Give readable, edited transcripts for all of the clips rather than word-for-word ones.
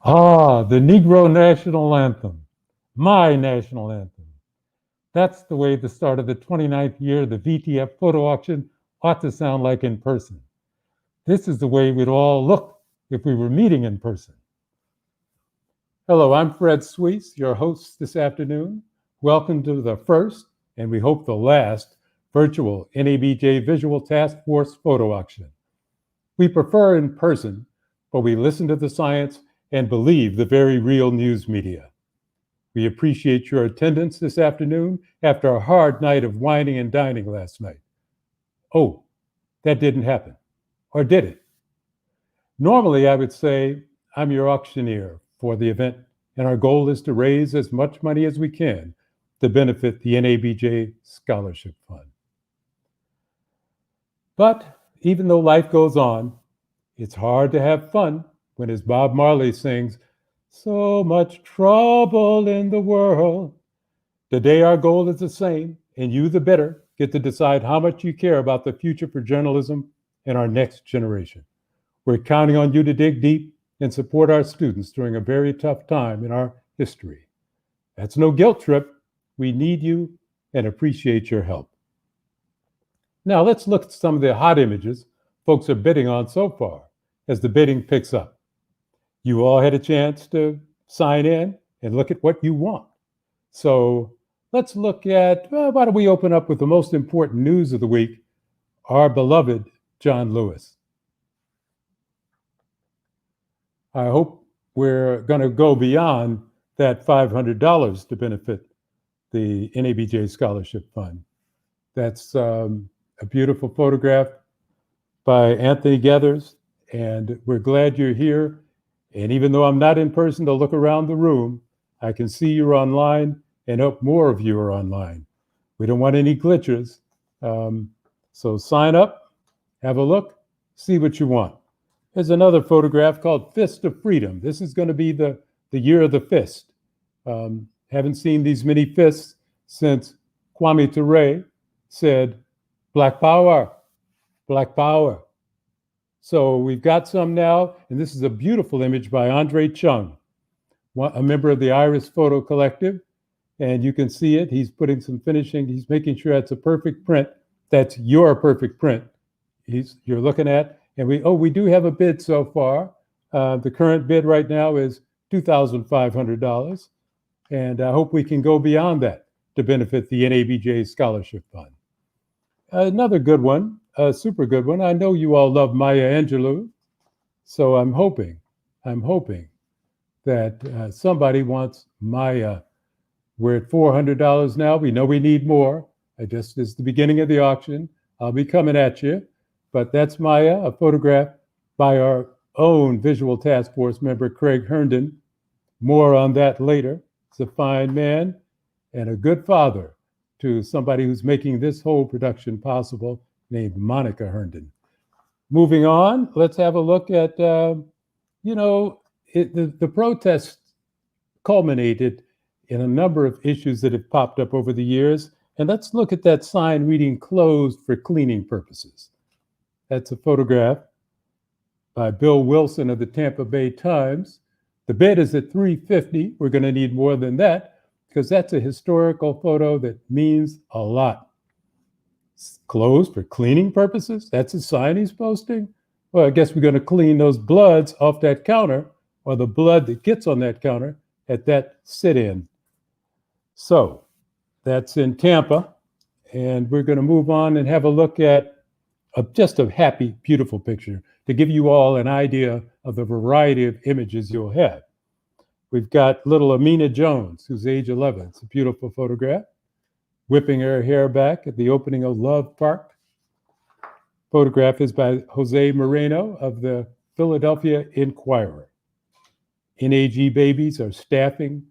Ah, the Negro National Anthem, my national anthem. That's the way the start of the 29th year of the VTF Photo Auction ought to sound like in person. This is the way we'd all look if we were meeting in person. Hello, I'm Fred Sweets, your host this afternoon. Welcome to the first, and we hope the last, virtual NABJ Visual Task Force Photo Auction. We prefer in person, but we listen to the science and believe the very real news media. We appreciate your attendance this afternoon after a hard night of wining and dining last night. Oh, that didn't happen. Or did it? Normally, I would say I'm your auctioneer for the event, and our goal is to raise as much money as we can to benefit the NABJ Scholarship Fund. But even though life goes on, it's hard to have fun when, as Bob Marley sings, so much trouble in the world. Today our goal is the same, and you, the bidder, get to decide how much you care about the future for journalism and our next generation. We're counting on you to dig deep and support our students during a very tough time in our history. That's no guilt trip. We need you and appreciate your help. Now let's look at some of the hot images folks are bidding on so far as the bidding picks up. You all had a chance to sign in and look at what you want. So let's look at, why don't we open up with the most important news of the week, our beloved John Lewis. I hope we're going to go beyond that $500 to benefit the NABJ Scholarship Fund. That's a beautiful photograph by Anthony Gathers, and we're glad you're here. And even though I'm not in person to look around the room, I can see you're online and hope more of you are online. We don't want any glitches. So sign up, have a look, see what you want. There's another photograph called Fist of Freedom. This is going to be the year of the fist. Haven't seen these many fists since Kwame Ture said, Black Power, Black Power. So we've got some now, and this is a beautiful image by Andre Chung, a member of the Iris Photo Collective, and you can see it. He's putting some finishing. He's making sure that's a perfect print. That's your perfect print. You're looking at, and we do have a bid so far. The current bid right now is $2,500, and I hope we can go beyond that to benefit the NABJ Scholarship Fund. Another good one, a super good one. I know you all love Maya Angelou, so I'm hoping that somebody wants Maya. We're at $400 now. We know we need more. It's the beginning of the auction. I'll be coming at you, but that's Maya, a photograph by our own Visual Task Force member, Craig Herndon. More on that later. He's a fine man and a good father to somebody who's making this whole production possible, named Monica Herndon. Moving on, let's have a look at, the protests culminated in a number of issues that have popped up over the years. And let's look at that sign reading closed for cleaning purposes. That's a photograph by Bill Wilson of the Tampa Bay Times. The bid is at $350. We're going to need more than that because that's a historical photo that means a lot. It's closed for cleaning purposes? That's a sign he's posting? Well, I guess we're going to clean those bloods off that counter, or the blood that gets on that counter at that sit-in. So that's in Tampa, and we're going to move on and have a look at just a happy, beautiful picture to give you all an idea of the variety of images you'll have. We've got little Amina Jones, who's age 11. It's a beautiful photograph, whipping her hair back at the opening of Love Park. Photograph is by Jose Moreno of the Philadelphia Inquirer. NAG babies are staffing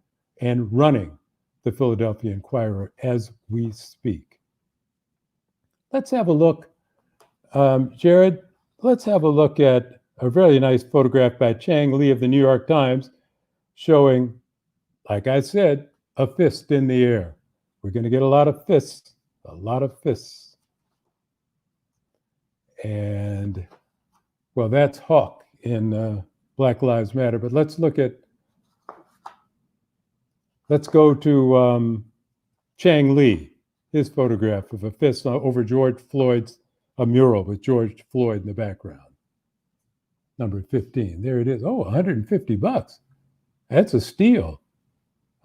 and running the Philadelphia Inquirer as we speak. Let's have a look, Jared, let's have a look at a very nice photograph by Chang Lee of the New York Times showing, like I said, a fist in the air. We're going to get a lot of fists, a lot of fists. And, well, that's Hawk in Black Lives Matter, but let's go to Chang Lee, his photograph of a fist over George Floyd's, a mural with George Floyd in the background. Number 15, there it is. Oh, $150. That's a steal.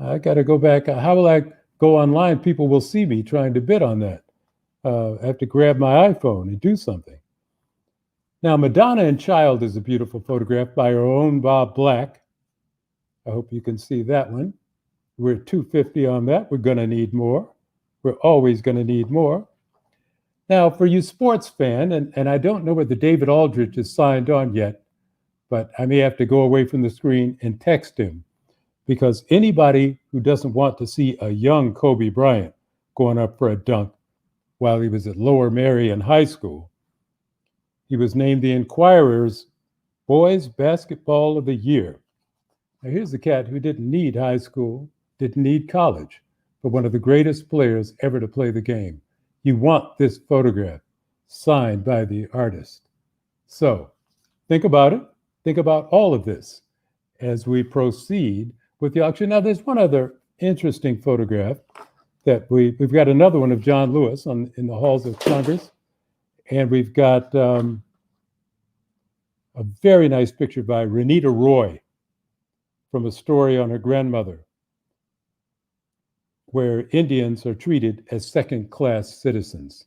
I got to go back. How will I go online? People will see me trying to bid on that. I have to grab my iPhone and do something. Now, Madonna and Child is a beautiful photograph by our own Bob Black. I hope you can see that one. We're at $250 on that. We're going to need more. We're always going to need more. Now, for you sports fan, and I don't know whether David Aldridge is signed on yet, but I may have to go away from the screen and text him, because anybody who doesn't want to see a young Kobe Bryant going up for a dunk while he was at Lower Merion High School He was named the Inquirer's Boys Basketball of the Year. Now, here's a cat who didn't need high school, didn't need college, but one of the greatest players ever to play the game. You want this photograph signed by the artist. So think about it. Think about all of this as we proceed with the auction. Now, there's one other interesting photograph that we've got another one of John Lewis in the halls of Congress. And we've got a very nice picture by Renita Roy from a story on her grandmother, where Indians are treated as second-class citizens.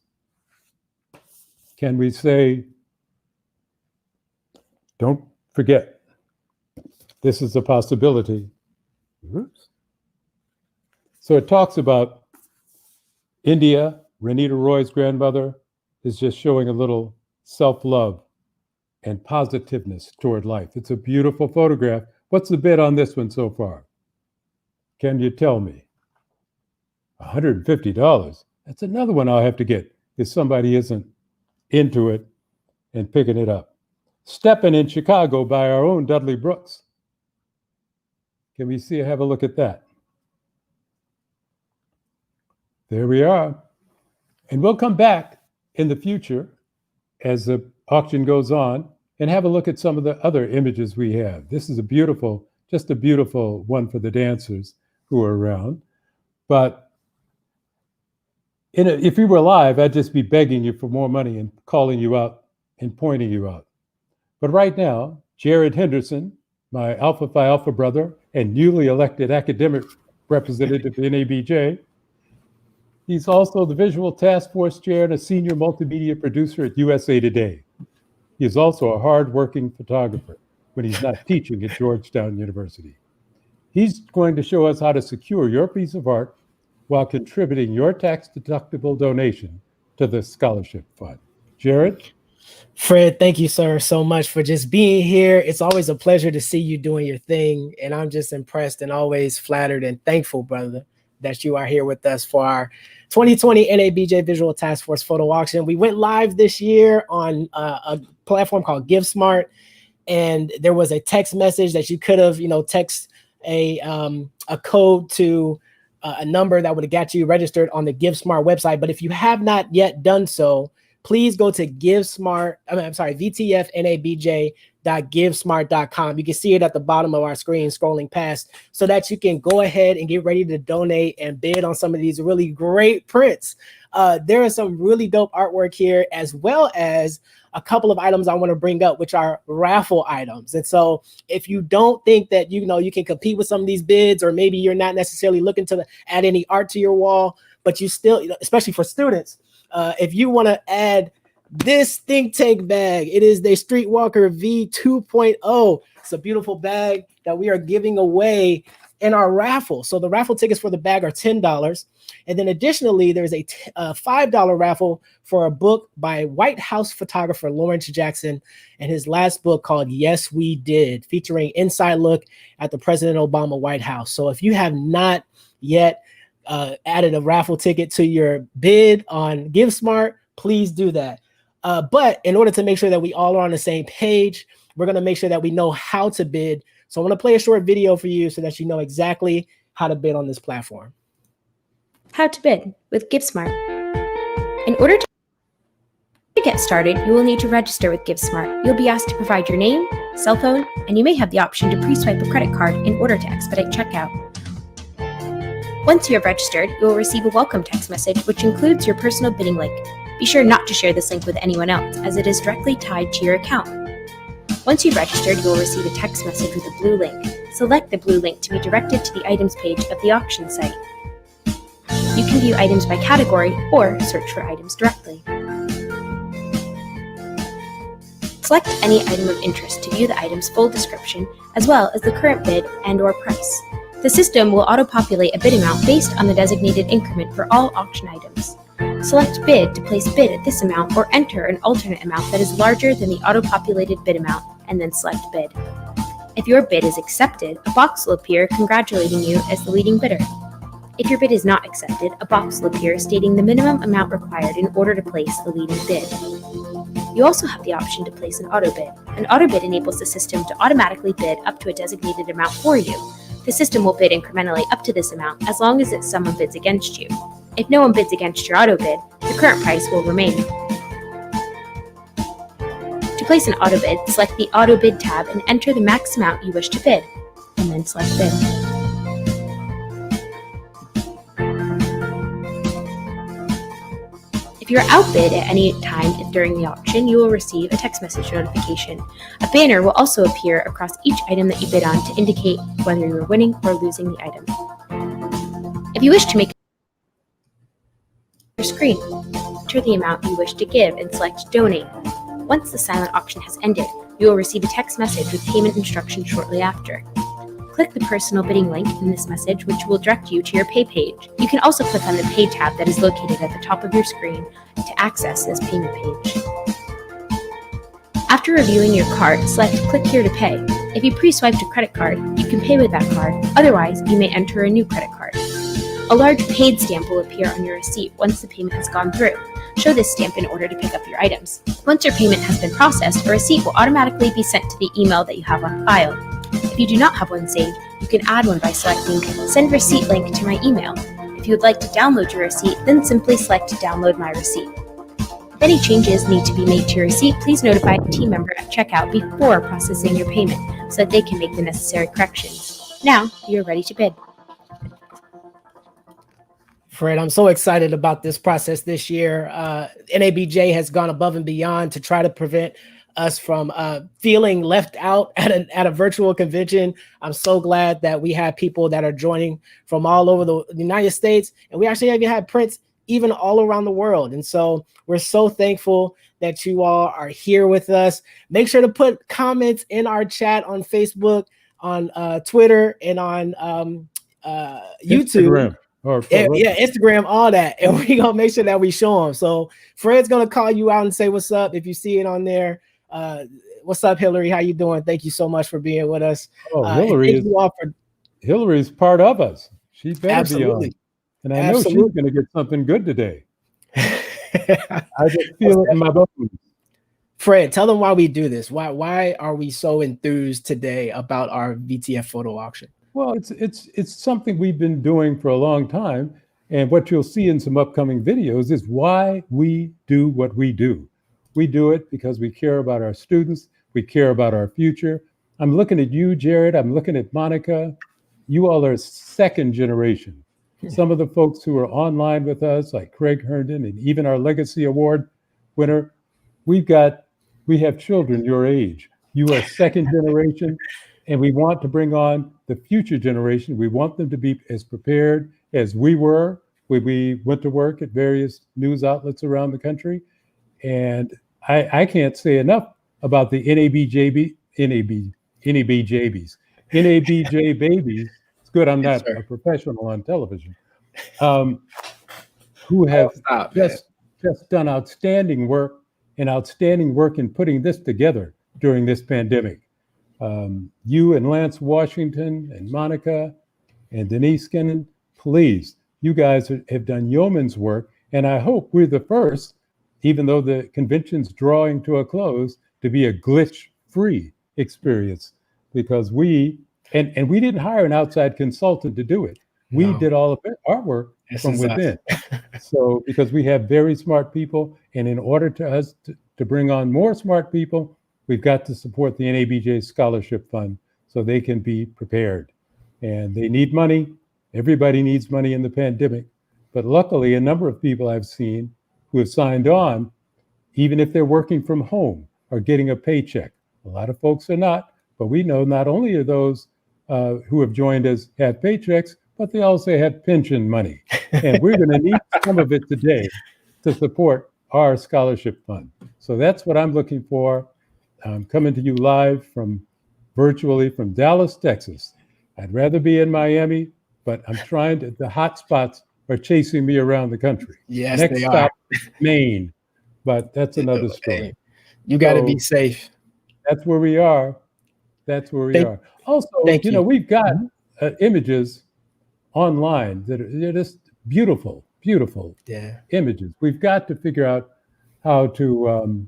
Can we say, don't forget, this is a possibility. Oops. So it talks about India, Renita Roy's grandmother, is just showing a little self-love and positiveness toward life. It's a beautiful photograph. What's the bid on this one so far? Can you tell me? $150. That's another one I'll have to get if somebody isn't into it and picking it up. Steppin' in Chicago by our own Dudley Brooks. Can we have a look at that? There we are. And we'll come back in the future as the auction goes on and have a look at some of the other images we have. This is just a beautiful one for the dancers who are around. But if we were live, I'd just be begging you for more money and calling you out and pointing you out. But right now, Jared Henderson, my Alpha Phi Alpha brother and newly elected academic representative of NABJ, he's also the Visual Task Force chair and a senior multimedia producer at USA Today. He is also a hard-working photographer when he's not teaching at Georgetown University. He's going to show us how to secure your piece of art while contributing your tax-deductible donation to the scholarship fund. Jared? Fred, thank you, sir, so much for just being here. It's always a pleasure to see you doing your thing, and I'm just impressed and always flattered and thankful, brother, that you are here with us for our 2020 NABJ Visual Task Force Photo Auction. We went live this year on a platform called GiveSmart, and there was a text message that you could have, text a code to a number that would have got you registered on the GiveSmart website. But if you have not yet done so, please go to VTFNABJ.givesmart.com. You can see it at the bottom of our screen scrolling past, so that you can go ahead and get ready to donate and bid on some of these really great prints. There is some really dope artwork here, as well as a couple of items I want to bring up, which are raffle items. And so if you don't think that you can compete with some of these bids, or maybe you're not necessarily looking to add any art to your wall, but you still, especially for students, if you want to add this think tank bag, it is the Streetwalker V 2.0. It's a beautiful bag that we are giving away in our raffle. So the raffle tickets for the bag are $10. And then additionally, there's a $5 raffle for a book by White House photographer Lawrence Jackson, and his last book called Yes, We Did, featuring inside look at the President Obama White House. So if you have not yet added a raffle ticket to your bid on GiveSmart, please do that. But in order to make sure that we all are on the same page, we're going to make sure that we know how to bid. So I want to play a short video for you so that you know exactly how to bid on this platform. How to bid with GiveSmart. In order to get started, you will need to register with GiveSmart. You'll be asked to provide your name, cell phone, and you may have the option to pre-swipe a credit card in order to expedite checkout. Once you have registered, you will receive a welcome text message, which includes your personal bidding link. Be sure not to share this link with anyone else, as it is directly tied to your account. Once you've registered, you will receive a text message with a blue link. Select the blue link to be directed to the items page of the auction site. You can view items by category or search for items directly. Select any item of interest to view the item's full description, as well as the current bid and/or price. The system will auto-populate a bid amount based on the designated increment for all auction items. Select Bid to place bid at this amount, or enter an alternate amount that is larger than the auto-populated bid amount, and then select Bid. If your bid is accepted, a box will appear congratulating you as the leading bidder. If your bid is not accepted, a box will appear stating the minimum amount required in order to place the leading bid. You also have the option to place an auto bid. An auto bid enables the system to automatically bid up to a designated amount for you. The system will bid incrementally up to this amount as long as someone bids against you. If no one bids against your auto bid, the current price will remain. To place an auto bid, select the Auto Bid tab and enter the max amount you wish to bid, and then select Bid. If you're outbid at any time during the auction, you will receive a text message notification. A banner will also appear across each item that you bid on to indicate whether you're winning or losing the item. If you wish to make your screen, enter the amount you wish to give and select Donate. Once the silent auction has ended, you will receive a text message with payment instructions shortly after. Click the personal bidding link in this message, which will direct you to your pay page. You can also click on the Pay tab that is located at the top of your screen to access this payment page. After reviewing your card, select Click here to pay. If you pre-swiped a credit card, you can pay with that card. Otherwise, you may enter a new credit card. A large paid stamp will appear on your receipt once the payment has gone through. Show this stamp in order to pick up your items. Once your payment has been processed, a receipt will automatically be sent to the email that you have on file. If you do not have one saved, you can add one by selecting Send Receipt Link to my email. If you would like to download your receipt, then simply select Download My Receipt. If any changes need to be made to your receipt, please notify a team member at checkout before processing your payment so that they can make the necessary corrections. Now, you are ready to bid. Fred, I'm so excited about this process this year. NABJ has gone above and beyond to try to prevent us from feeling left out at a virtual convention. I'm so glad that we have people that are joining from all over the United States, and we actually have had prints even all around the world. And so we're so thankful that you all are here with us. Make sure to put comments in our chat on Facebook, on Twitter, and on YouTube. Instagram, all that. And we're going to make sure that we show them. So Fred's going to call you out and say what's up if you see it on there. What's up, Hillary? How you doing? Thank you so much for being with us. Hillary's part of us. She better be on. And I know she's going to get something good today. I just feel it in my bones. Fred, tell them why we do this. Why are we so enthused today about our VTF photo auction? Well, it's something we've been doing for a long time. And what you'll see in some upcoming videos is why we do what we do. We do it because we care about our students. We care about our future. I'm looking at you, Jared. I'm looking at Monica. You all are second generation. Some of the folks who are online with us, like Craig Herndon, and even our Legacy Award winner, we have children your age. You are second generation, and we want to bring on the future generation. We want them to be as prepared as we were when we went to work at various news outlets around the country. And I can't say enough about the NABJ babies. It's good I'm not a professional on television, who have just done outstanding work in putting this together during this pandemic. You and Lance Washington and Monica and Denise Skinnon, please, you guys have done yeoman's work. And I hope we're the first, even though the convention's drawing to a close, to be a glitch-free experience, because we didn't hire an outside consultant to do it. We did all of our work from within. So because we have very smart people, and in order to bring on more smart people, we've got to support the NABJ Scholarship Fund so they can be prepared. And they need money. Everybody needs money in the pandemic. But luckily, a number of people I've seen who have signed on, even if they're working from home, are getting a paycheck. A lot of folks are not, but we know not only are those who have joined us have paychecks, but they also have pension money. And we're going to need some of it today to support our scholarship fund. So that's what I'm looking for. I'm coming to you live virtually from Dallas, Texas. I'd rather be in Miami, but I'm trying to, the hot spots are chasing me around the country. Yes, Next stop, Maine, but that's another story. You got to be safe. That's where we are. That's where we are. Also, we've got images online that are just beautiful, beautiful images. We've got to figure out how to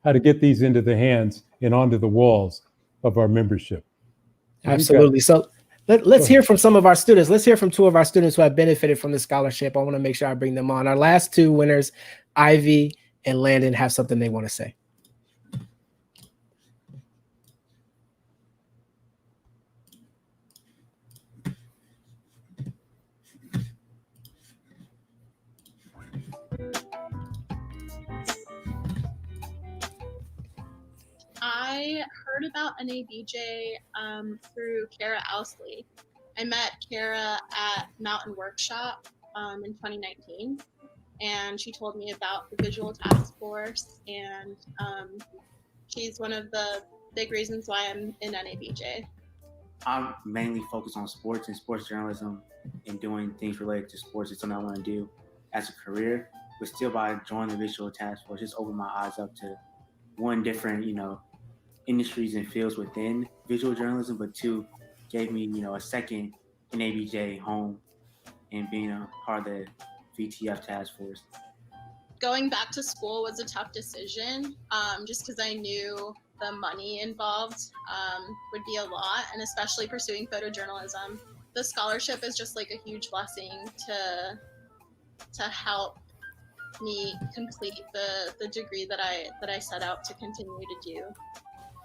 how to get these into the hands and onto the walls of our membership. Absolutely. So let's hear from some of our students. Let's hear from two of our students who have benefited from the scholarship. I want to make sure I bring them on. Our last two winners, Ivy and Landon, have something they want to say. I heard about NABJ through Kara Ousley. I met Kara at Mountain Workshop in 2019, and she told me about the Visual Task Force, and she's one of the big reasons why I'm in NABJ. I'm mainly focused on sports and sports journalism and doing things related to sports. It's something I want to do as a career, but still by joining the Visual Task Force, just opened my eyes up to one, different, industries and fields within visual journalism, but two, gave me, a second NABJ home and being a part of the VTF Task Force. Going back to school was a tough decision, just because I knew the money involved would be a lot, and especially pursuing photojournalism. The scholarship is just like a huge blessing to help me complete the degree that I set out to continue to do.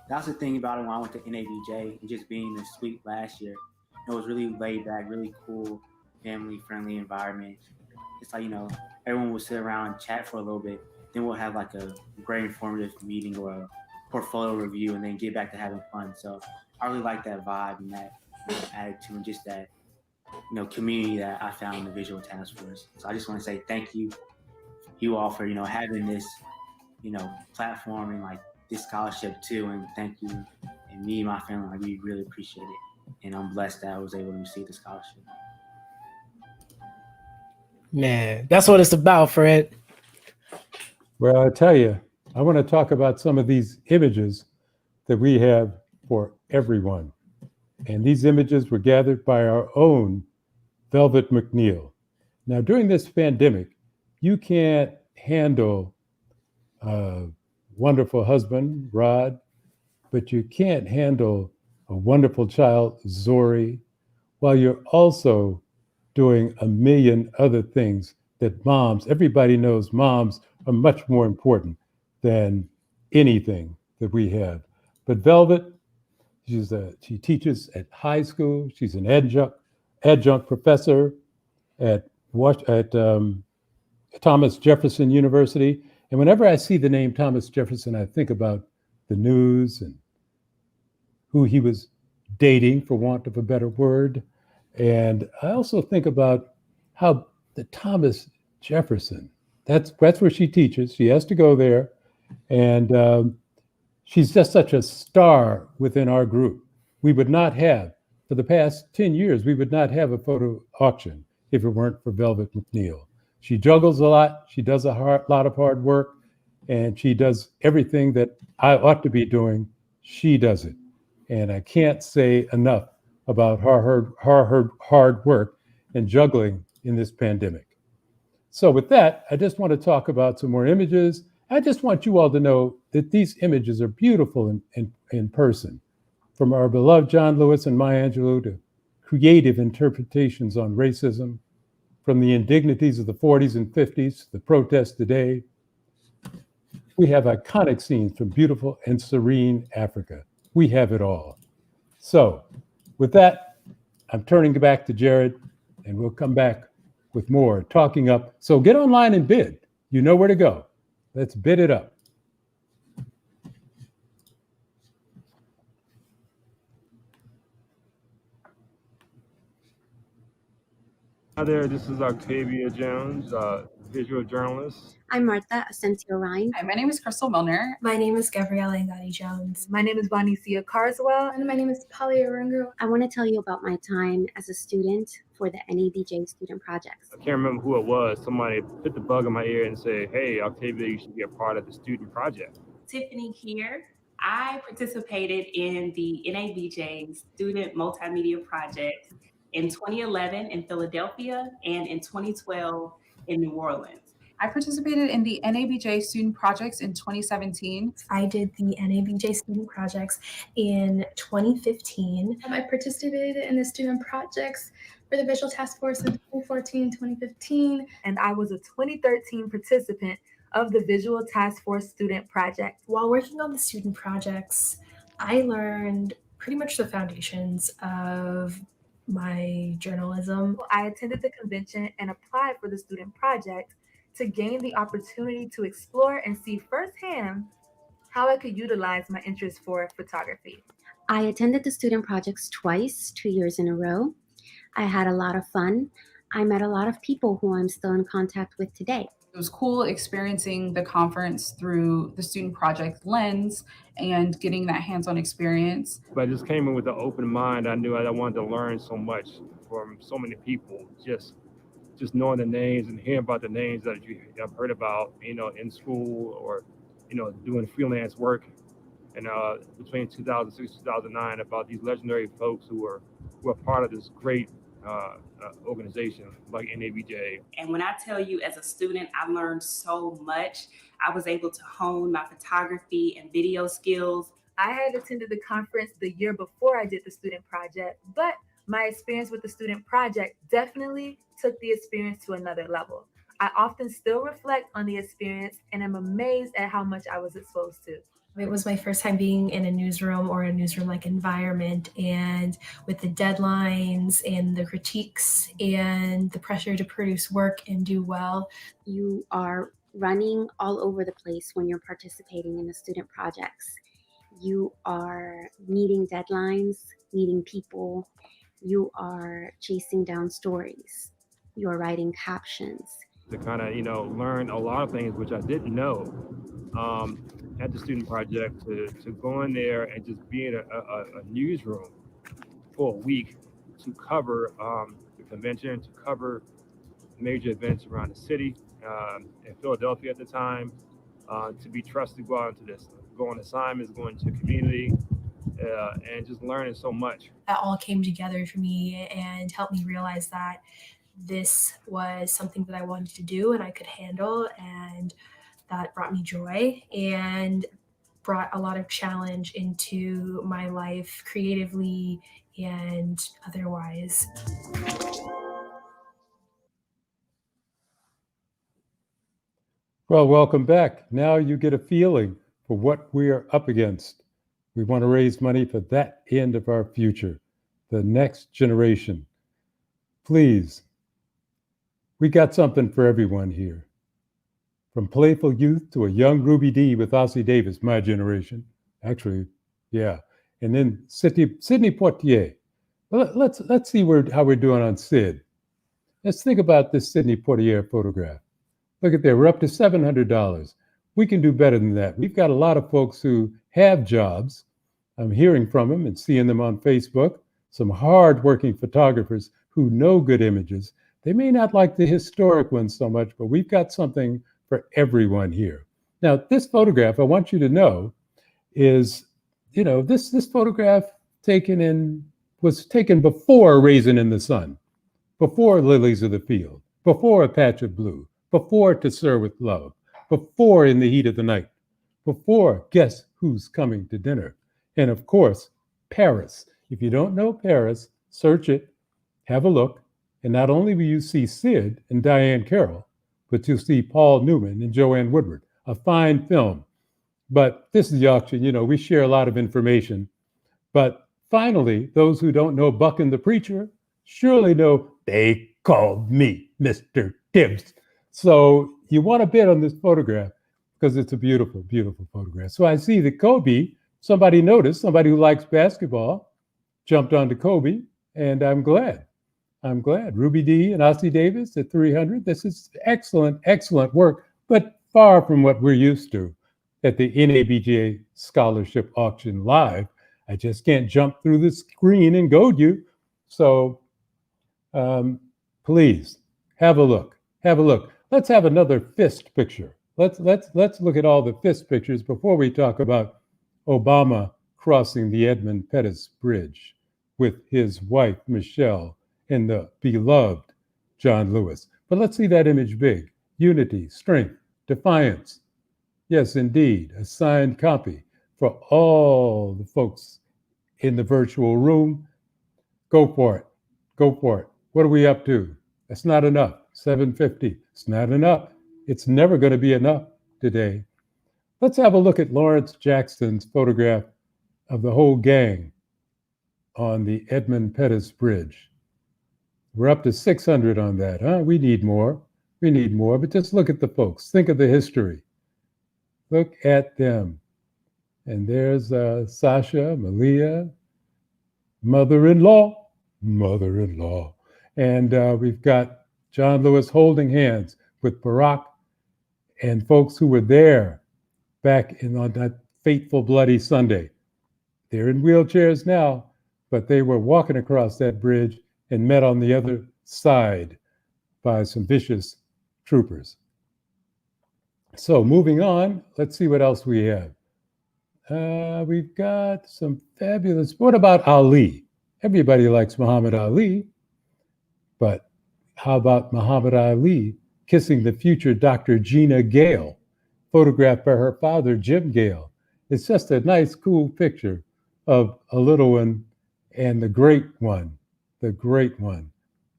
That's the thing about it when I went to NABJ and just being in the suite last year. It was really laid back, really cool, family-friendly environment. It's like, everyone will sit around and chat for a little bit. Then we'll have like a great informative meeting or a portfolio review and then get back to having fun. So I really like that vibe and that attitude and just that, community that I found in the Visual Task Force. So I just want to say thank you all for, having this, platform and like this scholarship too. And thank you. And me and my family, we really appreciate it. And I'm blessed that I was able to receive the scholarship. Man, that's what it's about, Fred. Well, I tell you, I want to talk about some of these images that we have for everyone. And these images were gathered by our own Velvet McNeil. Now, during this pandemic, you can't handle a wonderful husband, Rod, but you can't handle a wonderful child, Zori, while you're also doing a million other things that moms, everybody knows moms are much more important than anything that we have. But Velvet, she teaches at high school. She's an adjunct professor at Thomas Jefferson University. And whenever I see the name Thomas Jefferson, I think about the news and who he was dating, for want of a better word. And I also think about how the Thomas Jefferson, that's where she teaches. She has to go there. And she's just such a star within our group. We would not have, for the past 10 years, we would not have a photo auction if it weren't for Velvet McNeil. She juggles a lot. She does a lot of hard work, and she does everything that I ought to be doing. She does it. And I can't say enough about her hard work and juggling in this pandemic. So with that, I just want to talk about some more images. I just want you all to know that these images are beautiful in person. From our beloved John Lewis and Maya Angelou to creative interpretations on racism, from the indignities of the 40s and 50s, the protests today. We have iconic scenes from beautiful and serene Africa. We have it all. So with that, I'm turning back to Jared, and we'll come back with more talking up. So get online and bid. You know where to go. Let's bid it up. Hi there, this is Octavia Jones, visual journalist. I'm Martha Asensio Ryan. Hi, my name is Crystal Milner. My name is Gabrielle Angadi Jones. My name is Bonicia Carswell. And my name is Polly Arungu. I want to tell you about my time as a student for the NABJ student projects. I can't remember who it was. Somebody put the bug in my ear and said, hey, Octavia, you should be a part of the student project. Tiffany here. I participated in the NABJ Student Multimedia Project in 2011 in Philadelphia and in 2012 in New Orleans. I participated in the NABJ student projects in 2017. I did the NABJ student projects in 2015. I participated in the student projects for the Visual Task Force in 2014 and 2015. And I was a 2013 participant of the Visual Task Force student project. While working on the student projects, I learned pretty much the foundations of my journalism. I attended the convention and applied for the student project to gain the opportunity to explore and see firsthand how I could utilize my interest for photography. I attended the student projects twice, 2 years in a row. I had a lot of fun. I met a lot of people who I'm still in contact with today. It was cool experiencing the conference through the student project lens and getting that hands-on experience. But I just came in with an open mind. I knew I wanted to learn so much from so many people, just knowing the names and hearing about the names that you have heard about, in school or, doing freelance work. And between 2006 and 2009, about these legendary folks who were part of this great organization like NABJ. And when I tell you, as a student, I learned so much. I was able to hone my photography and video skills. I had attended the conference the year before I did the student project, but my experience with the student project definitely took the experience to another level. I often still reflect on the experience and am amazed at how much I was exposed to. It was my first time being in a newsroom or a newsroom-like environment, and with the deadlines and the critiques and the pressure to produce work and do well. You are running all over the place when you're participating in the student projects. You are meeting deadlines, meeting people. You are chasing down stories. You're writing captions. To kind of, learn a lot of things which I didn't know at the student project, to go in there and just be in a newsroom for a week to cover the convention, to cover major events around the city, in Philadelphia at the time, to be trusted to go out into this, go on assignments, go into community, and just learning so much. That all came together for me and helped me realize that this was something that I wanted to do and I could handle, and that brought me joy and brought a lot of challenge into my life creatively and otherwise. Well, welcome back. Now you get a feeling for what we are up against. We want to raise money for that end of our future, the next generation. Please, we got something for everyone here. From playful youth to a young Ruby Dee with Ossie Davis, my generation. Actually, yeah. And then Sidney Poitier. Well, let's see how we're doing on Sid. Let's think about this Sidney Poitier photograph. Look at there, we're up to $700. We can do better than that. We've got a lot of folks who have jobs. I'm hearing from them and seeing them on Facebook. Some hard-working photographers who know good images. They may not like the historic ones so much, but we've got something for everyone here. Now, this photograph, I want you to know, is, this photograph was taken before Raisin in the Sun, before Lilies of the Field, before A Patch of Blue, before To Sir with Love, before In the Heat of the Night, before Guess Who's Coming to Dinner, and of course, Paris. If you don't know Paris, search it, have a look, and not only will you see Sid and Diane Carroll, but you'll see Paul Newman and Joanne Woodward, a fine film. But this is the auction, we share a lot of information. But finally, those who don't know Buck and the Preacher surely know They Called Me Mr. Tibbs. So you want to bid on this photograph because it's a beautiful, beautiful photograph. So I see that Kobe, somebody noticed, somebody who likes basketball, jumped onto Kobe, and I'm glad. Ruby Dee and Ossie Davis at 300. This is excellent, excellent work, but far from what we're used to at the NABJ Scholarship Auction Live. I just can't jump through the screen and goad you. So please have a look. Have a look. Let's have another fist picture. Let's look at all the fist pictures before we talk about Obama crossing the Edmund Pettus Bridge with his wife, Michelle, and the beloved John Lewis. But let's see that image big. unity, strength, defiance. Yes, indeed, a signed copy for all the folks in the virtual room. Go for it. Go for it. What are we up to? That's not enough. 750. It's not enough. It's never going to be enough today. Let's have a look at Lawrence Jackson's photograph of the whole gang on the Edmund Pettus Bridge. We're up to 600 on that, huh? We need more. We need more, but just look at the folks. Think of the history. Look at them. And there's Sasha, Malia, mother-in-law. And we've got John Lewis holding hands with Barack and folks who were there back on that fateful Bloody Sunday. They're in wheelchairs now, but they were walking across that bridge and met on the other side by some vicious troopers. So moving on, let's see what else we have. We've got some fabulous, what about Ali? Everybody likes Muhammad Ali, but how about Muhammad Ali kissing the future Dr. Gina Gale, photographed by her father, Jim Gale. It's just a nice, cool picture of a little one and the great one, the great one.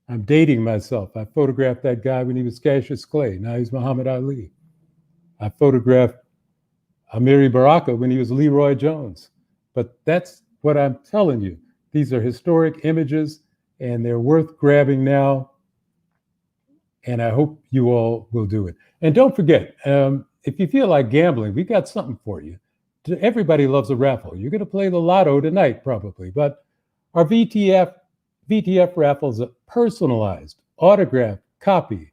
I'm dating myself. I photographed that guy when he was Cassius Clay. Now he's Muhammad Ali. I photographed Amiri Baraka when he was Leroy Jones. But that's what I'm telling you. These are historic images and they're worth grabbing now. And I hope you all will do it. And don't forget, if you feel like gambling, we got something for you. Everybody loves a raffle. You're going to play the lotto tonight, probably. But our VTF raffle is a personalized, autographed copy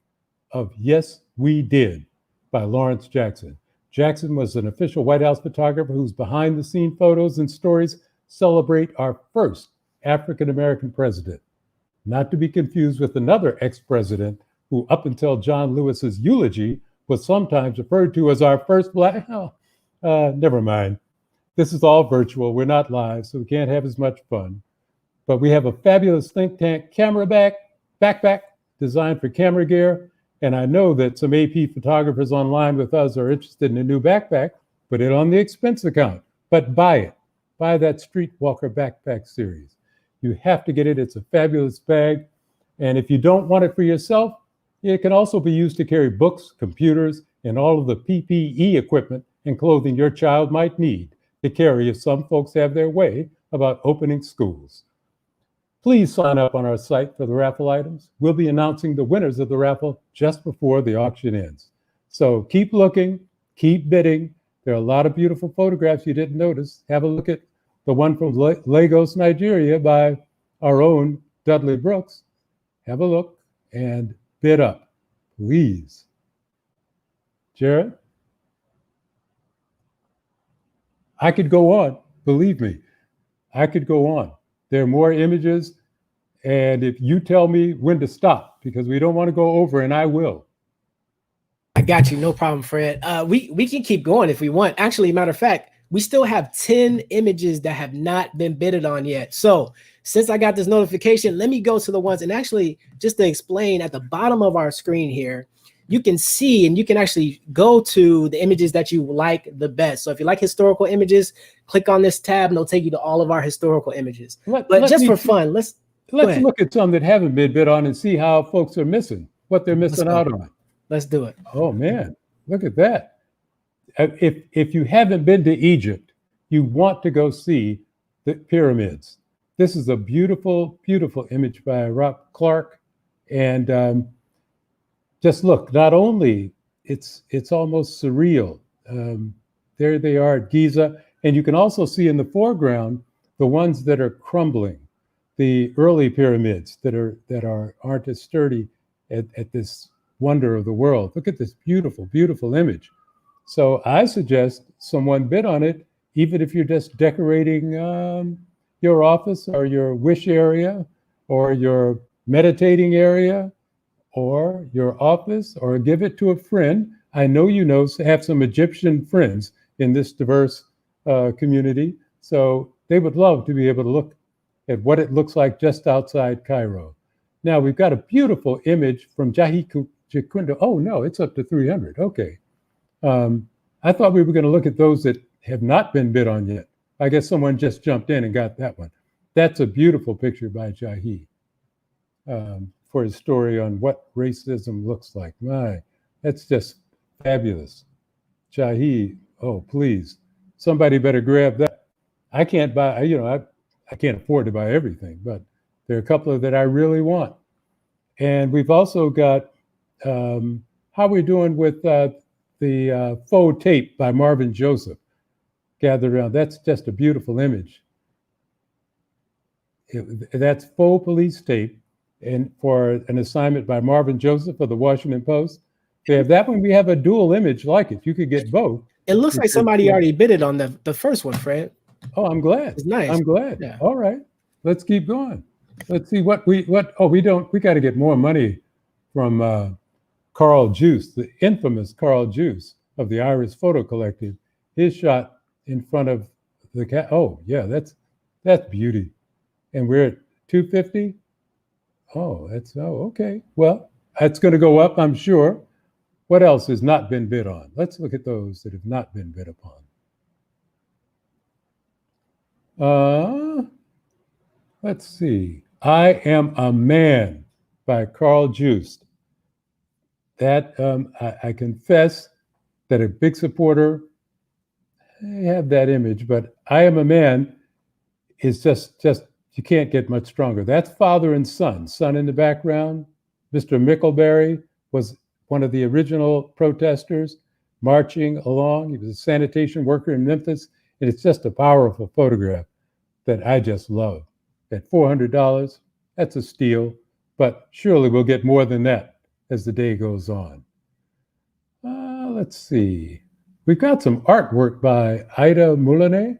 of Yes, We Did by Lawrence Jackson. Jackson was an official White House photographer whose behind-the-scene photos and stories celebrate our first African-American president. Not to be confused with another ex-president who, up until John Lewis's eulogy, was sometimes referred to as our first black. Never mind. This is all virtual. We're not live, so we can't have as much fun. But we have a fabulous think tank camera backpack designed for camera gear. And I know that some AP photographers online with us are interested in a new backpack. Put it on the expense account, but buy it. Buy that Streetwalker backpack series. You have to get it. It's a fabulous bag. And if you don't want it for yourself, it can also be used to carry books, computers, and all of the PPE equipment and clothing your child might need to carry if some folks have their way about opening schools. Please sign up on our site for the raffle items. We'll be announcing the winners of the raffle just before the auction ends. So keep looking, keep bidding. There are a lot of beautiful photographs you didn't notice. Have a look at the one from Lagos, Nigeria by our own Dudley Brooks. Have a look and bid up, please. Jared? I could go on, believe me. I could go on. There are more images, and if you tell me when to stop, because we don't want to go over, and I will. I got you, no problem, Fred. We can keep going if we want. Actually, matter of fact, we still have 10 images that have not been bidded on yet. So since I got this notification, let me go to the ones, and actually just to explain, at the bottom of our screen here, you can see and you can actually go to the images that you like the best. So if you like historical images, click on this tab and it'll take you to all of our historical images. But just for fun, let's look at some that haven't been bid on and see how folks are missing, what they're missing out on. Let's do it. Oh man, look at that. If you haven't been to Egypt, you want to go see the pyramids. This is a beautiful, beautiful image by Rob Clark. And just look, not only it's almost surreal. There they are at Giza. And you can also see in the foreground, the ones that are crumbling, the early pyramids that aren't as sturdy at this wonder of the world. Look at this beautiful, beautiful image. So I suggest someone bid on it, even if you're just decorating your office or your wish area or your meditating area or your office, or give it to a friend. I know you have some Egyptian friends in this diverse community, so they would love to be able to look at what it looks like just outside Cairo. Now we've got a beautiful image from Jahi Jaquinto. Oh, no, it's up to 300. Okay. I thought we were going to look at those that have not been bid on yet. I guess someone just jumped in and got that one. That's a beautiful picture by Jahi for his story on what racism looks like. My, that's just fabulous. Jahi, oh, please, somebody better grab that. I can't buy, you know, I can't afford to buy everything, but there are a couple of that I really want. And we've also got how we're doing with the faux tape by Marvin Joseph gathered around. That's just a beautiful image. That's faux police tape, and for an assignment by Marvin Joseph of the Washington Post. They have that one. We have a dual image like it. You could get both. It looks like somebody already bid it on the first one, Fred. Oh, I'm glad. It's nice. I'm glad. Yeah. All right, let's keep going. Let's see what we got to get more money from Carl Juice, the infamous Carl Juice of the Iris Photo Collective. His shot in front of the cat. Oh yeah, that's beauty. And we're at 250. Oh, okay. Well, that's going to go up, I'm sure. What else has not been bid on? Let's look at those that have not been bid upon. Let's see. I Am a Man by Carl Joost. That I confess that a big supporter. I have that image, but I Am a Man is just you can't get much stronger. That's father and son. Son in the background. Mr. Mickleberry was one of the original protesters marching along. He was a sanitation worker in Memphis. And it's just a powerful photograph that I just love. At $400, that's a steal, but surely we'll get more than that as the day goes on. Let's see. We've got some artwork by Ida Moulinet,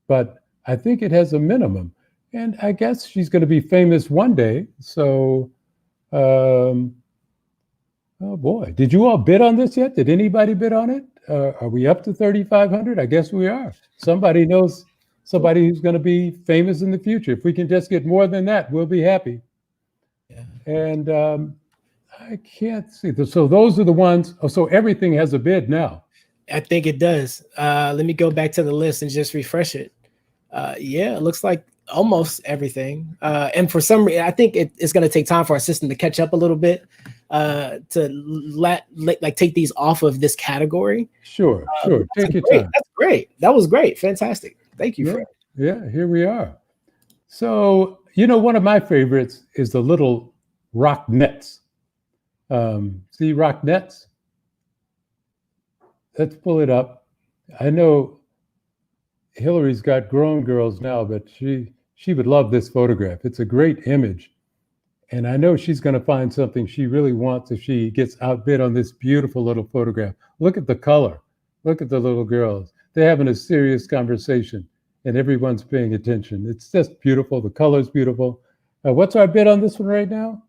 but I think it has a minimum. And I guess she's going to be famous one day. So, oh boy, did you all bid on this yet? Did anybody bid on it? Are we up to 3,500? I guess we are. Somebody knows somebody who's going to be famous in the future. If we can just get more than that, we'll be happy. Yeah. And I can't see. So those are the ones. Oh, so everything has a bid now. I think it does. Let me go back to the list and just refresh it. Yeah, it looks like almost everything. And for some reason, I think it's going to take time for our system to catch up a little bit to take these off of this category. Sure. Take your time. That's great. That was great. Fantastic. Thank you, Fred. Yeah, here we are. So, one of my favorites is the little rock nets. See rock nets? Let's pull it up. I know Hillary's got grown girls now, but she would love this photograph. It's a great image. And I know she's going to find something she really wants if she gets outbid on this beautiful little photograph. Look at the color. Look at the little girls. They're having a serious conversation and everyone's paying attention. It's just beautiful. The color's beautiful. What's our bid on this one right now?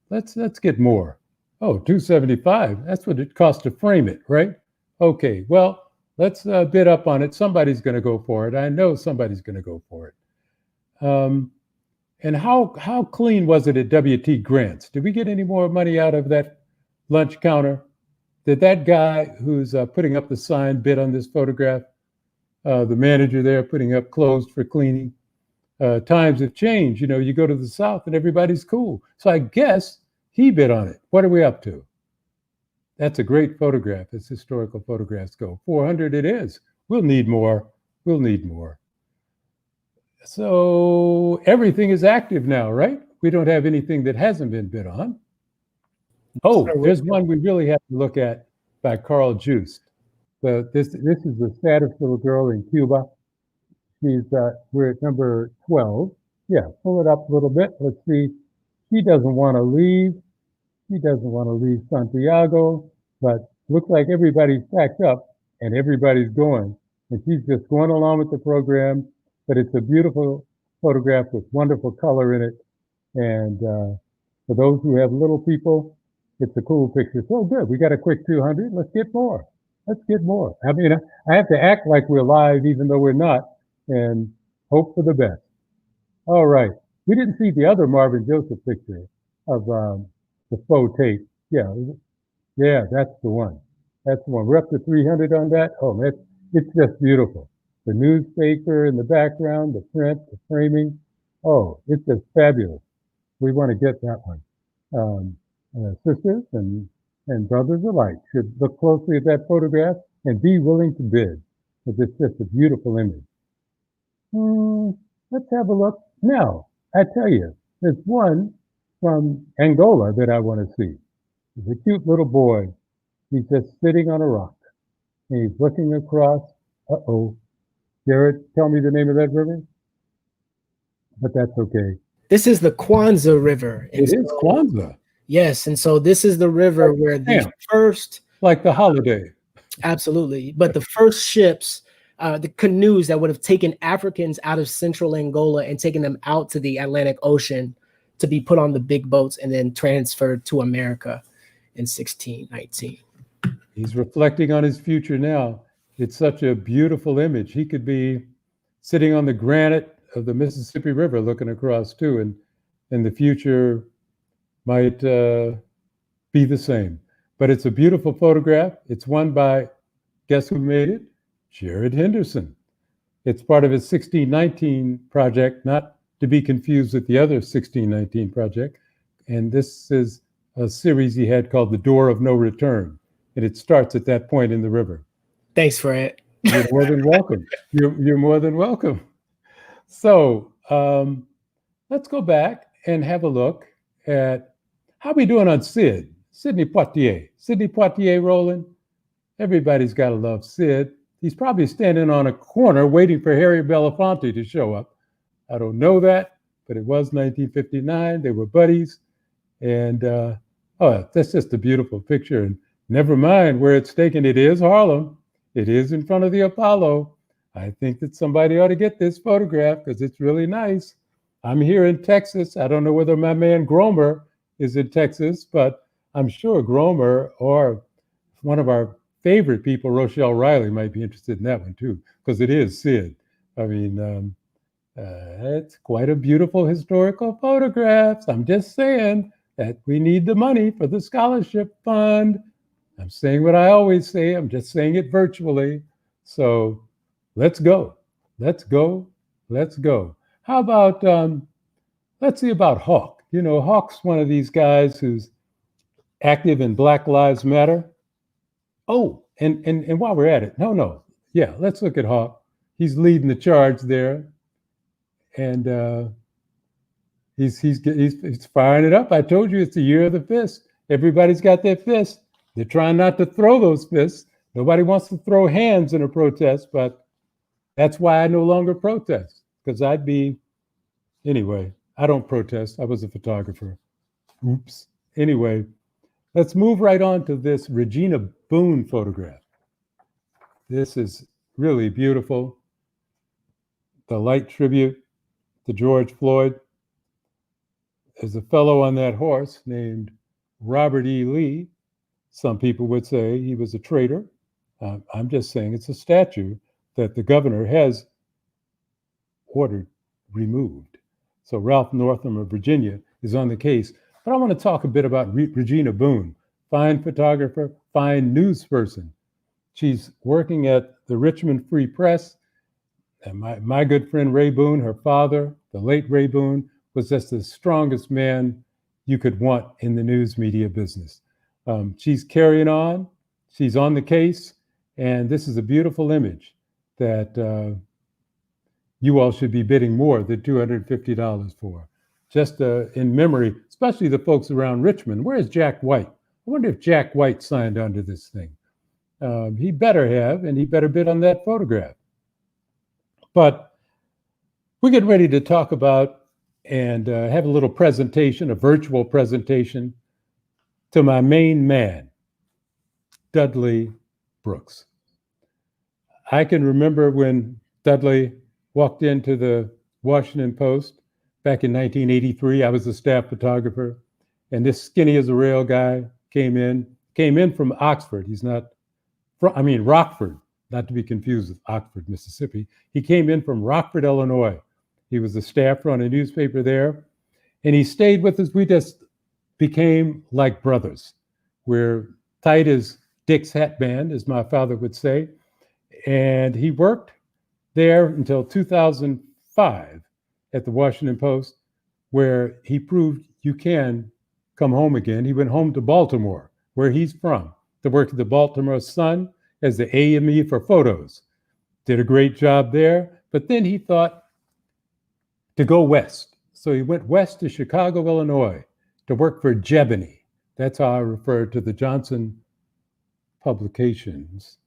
Let's get more. Oh, $275. That's what it costs to frame it, right? Okay, well, let's bid up on it. Somebody's going to go for it. I know somebody's going to go for it. And how clean was it at WT Grants? Did we get any more money out of that lunch counter? Did that guy who's putting up the sign bid on this photograph? The manager there putting up closed for cleaning. Times have changed. You go to the South and everybody's cool. So I guess he bid on it. What are we up to? That's a great photograph as historical photographs go. 400 it is. We'll need more. So everything is active now, right? We don't have anything that hasn't been bid on. Oh, there's one we really have to look at by Carl Joost. This is the saddest little girl in Cuba. We're at number 12. Yeah, pull it up a little bit. Let's see. She doesn't want to leave. She doesn't want to leave Santiago, but looks like everybody's packed up and everybody's going. And she's just going along with the program, but it's a beautiful photograph with wonderful color in it. And for those who have little people, it's a cool picture. So good. We got a quick 200. Let's get more. I mean, I have to act like we're live even though we're not and hope for the best. All right. We didn't see the other Marvin Joseph picture of the faux tape. Yeah, yeah, that's the one. That's the one. We're up to 300 on that. Oh, it's just beautiful. The newspaper in the background, the print, the framing. Oh, it's just fabulous. We want to get that one. Sisters and brothers alike should look closely at that photograph and be willing to bid, because it's just a beautiful image. Let's have a look. Now, I tell you, there's one from Angola that I want to see. There's a cute little boy. He's just sitting on a rock, and he's looking across. Uh-oh. Garrett, tell me the name of that river? But that's okay. This is the Kwanzaa River. It is Kwanzaa. Yes, and so this is the river where the first... Like the holiday. Absolutely. But the first ships, the canoes that would have taken Africans out of central Angola and taken them out to the Atlantic Ocean to be put on the big boats and then transferred to America in 1619. He's reflecting on his future now. It's such a beautiful image. He could be sitting on the granite of the Mississippi River looking across too, and the future might be the same. But it's a beautiful photograph. It's won by, guess who made it? Jared Henderson. It's part of his 1619 project, not to be confused with the other 1619 project. And this is a series he had called The Door of No Return. And it starts at that point in the river. Thanks, Fred. You're more than welcome. You're more than welcome. So let's go back and have a look at how we doing on Sid. Sidney Poitier. Sidney Poitier rolling. Everybody's got to love Sid. He's probably standing on a corner waiting for Harry Belafonte to show up. I don't know that, but it was 1959. They were buddies. And that's just a beautiful picture. And never mind where it's taken. It is Harlem. It is in front of the Apollo. I think that somebody ought to get this photograph because it's really nice. I'm here in Texas. I don't know whether my man Gromer is in Texas, but I'm sure Gromer or one of our favorite people, Rochelle Riley, might be interested in that one too, because it is Sid. I mean, it's quite a beautiful historical photograph. I'm just saying that we need the money for the scholarship fund. I'm saying what I always say. I'm just saying it virtually. So let's go. Let's go. Let's go. How about, let's see about Hawk. You know, Hawk's one of these guys who's active in Black Lives Matter. Oh, and while we're at it, yeah, let's look at Hawk. He's leading the charge there, and he's firing it up. I told you it's the year of the fist. Everybody's got their fist. They're trying not to throw those fists. Nobody wants to throw hands in a protest, but that's why I no longer protest, because anyway, I don't protest. I was a photographer. Oops. Anyway, let's move right on to this Regina Boone photograph. This is really beautiful. The light tribute to George Floyd. There's a fellow on that horse named Robert E. Lee. Some people would say he was a traitor. I'm just saying it's a statue that the governor has ordered removed. So Ralph Northam of Virginia is on the case. But I want to talk a bit about Regina Boone, fine photographer, fine news person. She's working at the Richmond Free Press. And my good friend Ray Boone, her father, the late Ray Boone, was just the strongest man you could want in the news media business. She's carrying on. She's on the case. And this is a beautiful image that you all should be bidding more than $250 for. Just in memory, especially the folks around Richmond. Where's Jack White? I wonder if Jack White signed onto this thing. He better have, and he better bid on that photograph. But we're getting ready to talk about and have a little presentation, a virtual presentation to my main man, Dudley Brooks. I can remember when Dudley walked into the Washington Post back in 1983. I was a staff photographer, and this skinny as a rail guy came in from Oxford. He's not from, Rockford, not to be confused with Oxford, Mississippi. He came in from Rockford, Illinois. He was a staffer on a newspaper there, and he stayed with us. We just became like brothers. We're tight as Dick's hat band, as my father would say. And he worked there until 2005 at the Washington Post, where he proved you can come home again. He went home to Baltimore, where he's from, to work at the Baltimore Sun as the AME for photos. Did a great job there, but then he thought to go west. So he went west to Chicago, Illinois, to work for Jebony. That's how I refer to the Johnson publications,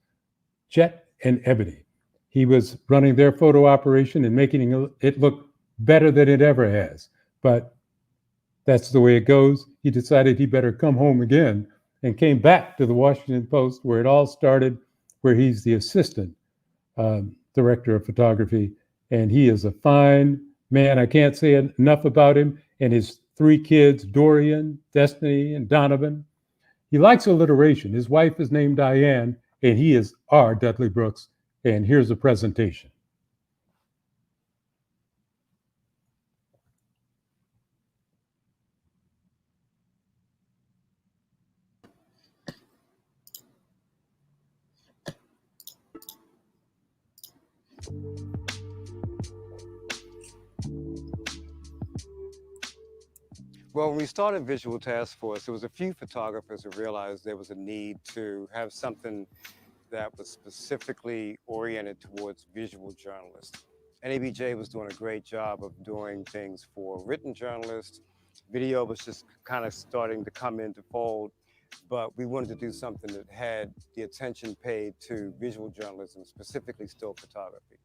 Jet and Ebony. He was running their photo operation and making it look better than it ever has. But that's the way it goes. He decided he better come home again and came back to the Washington Post, where it all started, where he's the assistant director of photography. And he is a fine man. I can't say enough about him and his 3 kids, Dorian, Destiny, and Donovan. He likes alliteration. His wife is named Diane, and he is our Dudley Brooks. And here's a presentation. Well, when we started Visual Task Force, there was a few photographers who realized there was a need to have something that was specifically oriented towards visual journalists. NABJ was doing a great job of doing things for written journalists. Video was just kind of starting to come into fold, but we wanted to do something that had the attention paid to visual journalism, specifically still photography.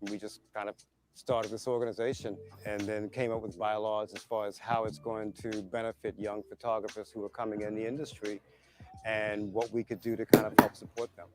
We just kind of started this organization and then came up with bylaws as far as how it's going to benefit young photographers who are coming in the industry and what we could do to kind of help support them.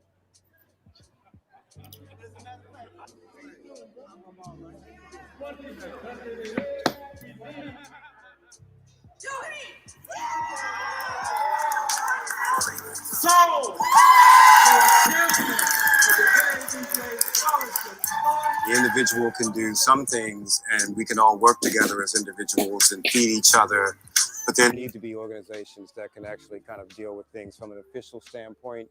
The individual can do some things and we can all work together as individuals and feed each other, but there need to be organizations that can actually kind of deal with things from an official standpoint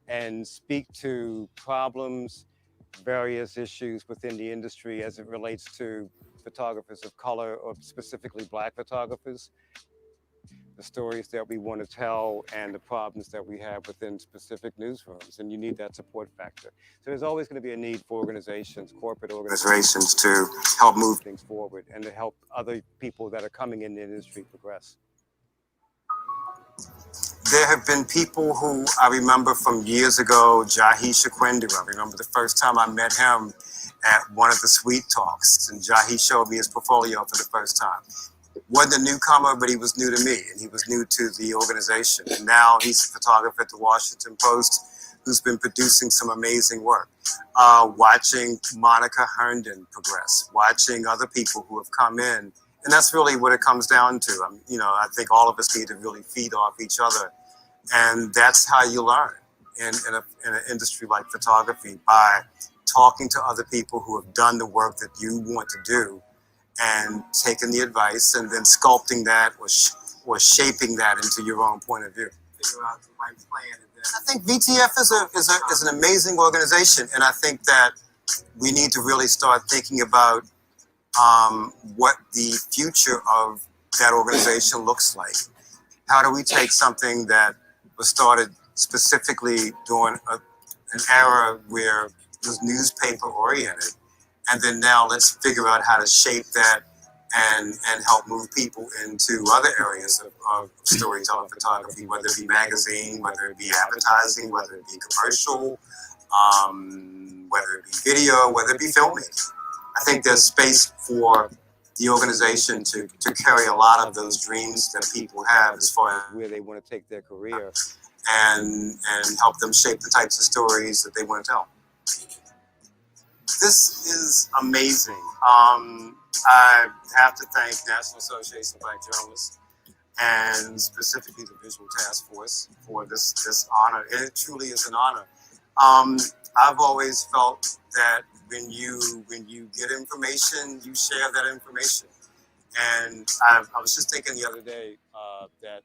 and speak to problems, various issues within the industry as it relates to photographers of color or specifically Black photographers, the stories that we want to tell and the problems that we have within specific newsrooms, and you need that support factor. So there's always going to be a need for organizations, corporate organizations, to help move things forward and to help other people that are coming in the industry progress. There have been people who I remember from years ago, Jahi Shakwendu. I remember the first time I met him at one of the Sweet Talks, and Jahi showed me his portfolio for the first time. Wasn't a newcomer, but he was new to me, and he was new to the organization. And now he's a photographer at the Washington Post who's been producing some amazing work. Watching Monica Herndon progress, watching other people who have come in. And that's really what it comes down to. I think all of us need to really feed off each other. And that's how you learn in an industry like photography, by talking to other people who have done the work that you want to do and taking the advice and then sculpting that or shaping that into your own point of view. Figure out the right plan. I think VTF is an amazing organization, and I think that we need to really start thinking about what the future of that organization looks like. How do we take something that was started specifically during an era where it was newspaper oriented, and then now let's figure out how to shape that and help move people into other areas of storytelling photography, whether it be magazine, whether it be advertising, whether it be commercial, whether it be video, whether it be filmmaking. I think there's space for the organization to carry a lot of those dreams that people have as far as where they want to take their career and help them shape the types of stories that they want to tell. This is amazing. I have to thank National Association of Black Journalists and specifically the Visual Task Force for this honor. It truly is an honor. I've always felt that when you get information, you share that information. And I was just thinking the other day that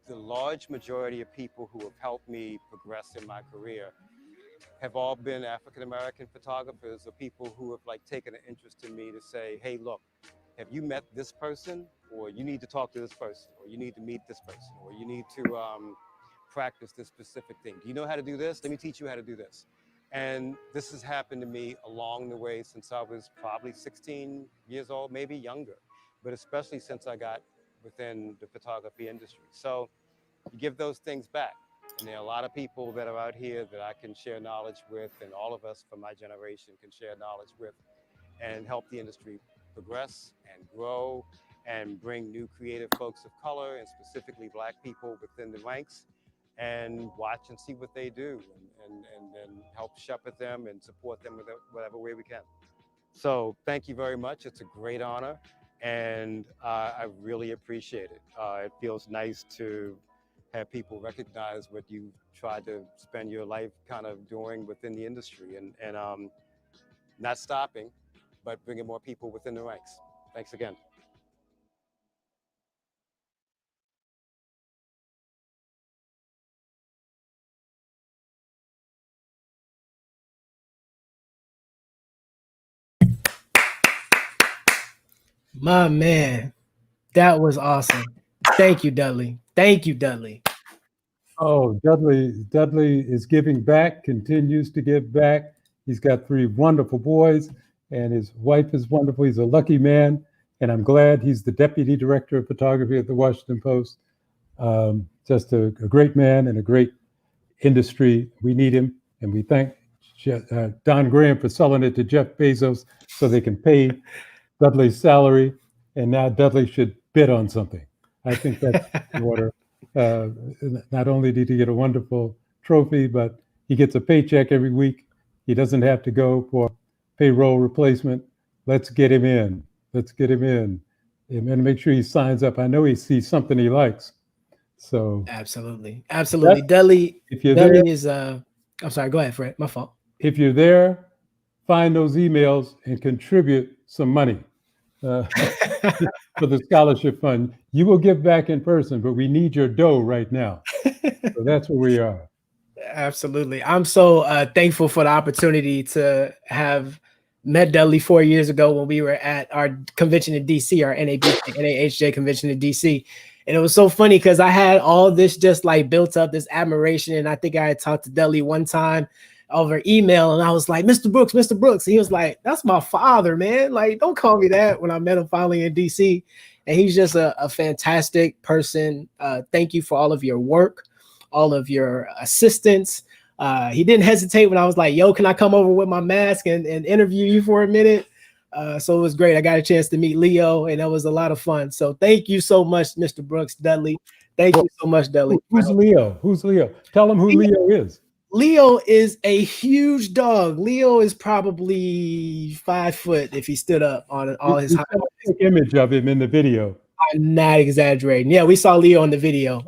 the large majority of people who have helped me progress in my career have all been African-American photographers or people who have like taken an interest in me to say, hey, look, have you met this person? Or you need to talk to this person, or you need to meet this person, or you need to practice this specific thing. Do you know how to do this? Let me teach you how to do this. And this has happened to me along the way since I was probably 16 years old, maybe younger, but especially since I got within the photography industry. So you give those things back. And there are a lot of people that are out here that I can share knowledge with, and all of us from my generation can share knowledge with and help the industry progress and grow and bring new creative folks of color and specifically Black people within the ranks, and watch and see what they do, and help shepherd them and support them with whatever way we can. So thank you very much. It's a great honor, and I really appreciate it. It feels nice to have people recognize what you tried to spend your life kind of doing within the industry, and not stopping, but bringing more people within the ranks. Thanks again. My man, that was awesome. Thank you, Dudley. Thank you, Dudley. Oh, Dudley is giving back, continues to give back. He's got 3 wonderful boys, and his wife is wonderful. He's a lucky man, and I'm glad he's the deputy director of photography at the Washington Post. Just a great man and a great industry. We need him, and we thank Don Graham for selling it to Jeff Bezos so they can pay Dudley's salary, and now Dudley should bid on something. I think that's the order. Not only did he get a wonderful trophy, but he gets a paycheck every week. He doesn't have to go for payroll replacement. Let's get him in. Let's get him in, and make sure he signs up. I know he sees something he likes. So absolutely. Dudley, if you're Dudley there, is I'm sorry, go ahead, Fred. My fault. If you're there, find those emails and contribute some money for the scholarship fund. You will give back in person, but we need your dough right now. So that's where we are. Absolutely. I'm so thankful for the opportunity to have met Dudley 4 years ago when we were at our convention in DC, our NABJ convention in DC. And it was so funny because I had all this just like built up, this admiration. And I think I had talked to Dudley one time over email, and I was like, Mr. Brooks. And he was like, that's my father, man. Like, don't call me that, when I met him finally in DC. And he's just a fantastic person. Thank you for all of your work, all of your assistance. He didn't hesitate when I was like, yo, can I come over with my mask and interview you for a minute? So it was great. I got a chance to meet Leo, and that was a lot of fun. So thank you so much, Mr. Brooks, Dudley. Thank you so much, Dudley. Who's Leo? Who's Leo? Tell him who Leo is. Leo is a huge dog. Leo is probably 5 foot if he stood up on all his hind legs. Quick image of him in the video. I'm not exaggerating. Yeah, we saw Leo in the video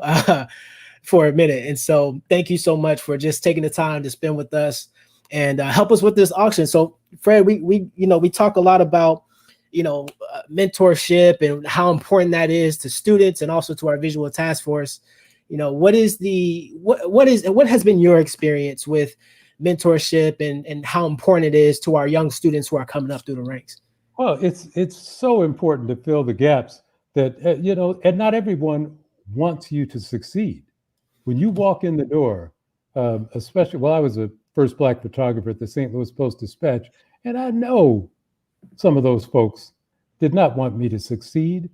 for a minute. And so thank you so much for just taking the time to spend with us and help us with this auction. So Fred, we talk a lot about, mentorship and how important that is to students and also to our visual task force. What has been your experience with mentorship and how important it is to our young students who are coming up through the ranks? Well, it's so important to fill the gaps that, and not everyone wants you to succeed. When you walk in the door, especially, I was a first Black photographer at the St. Louis Post-Dispatch, and I know some of those folks did not want me to succeed.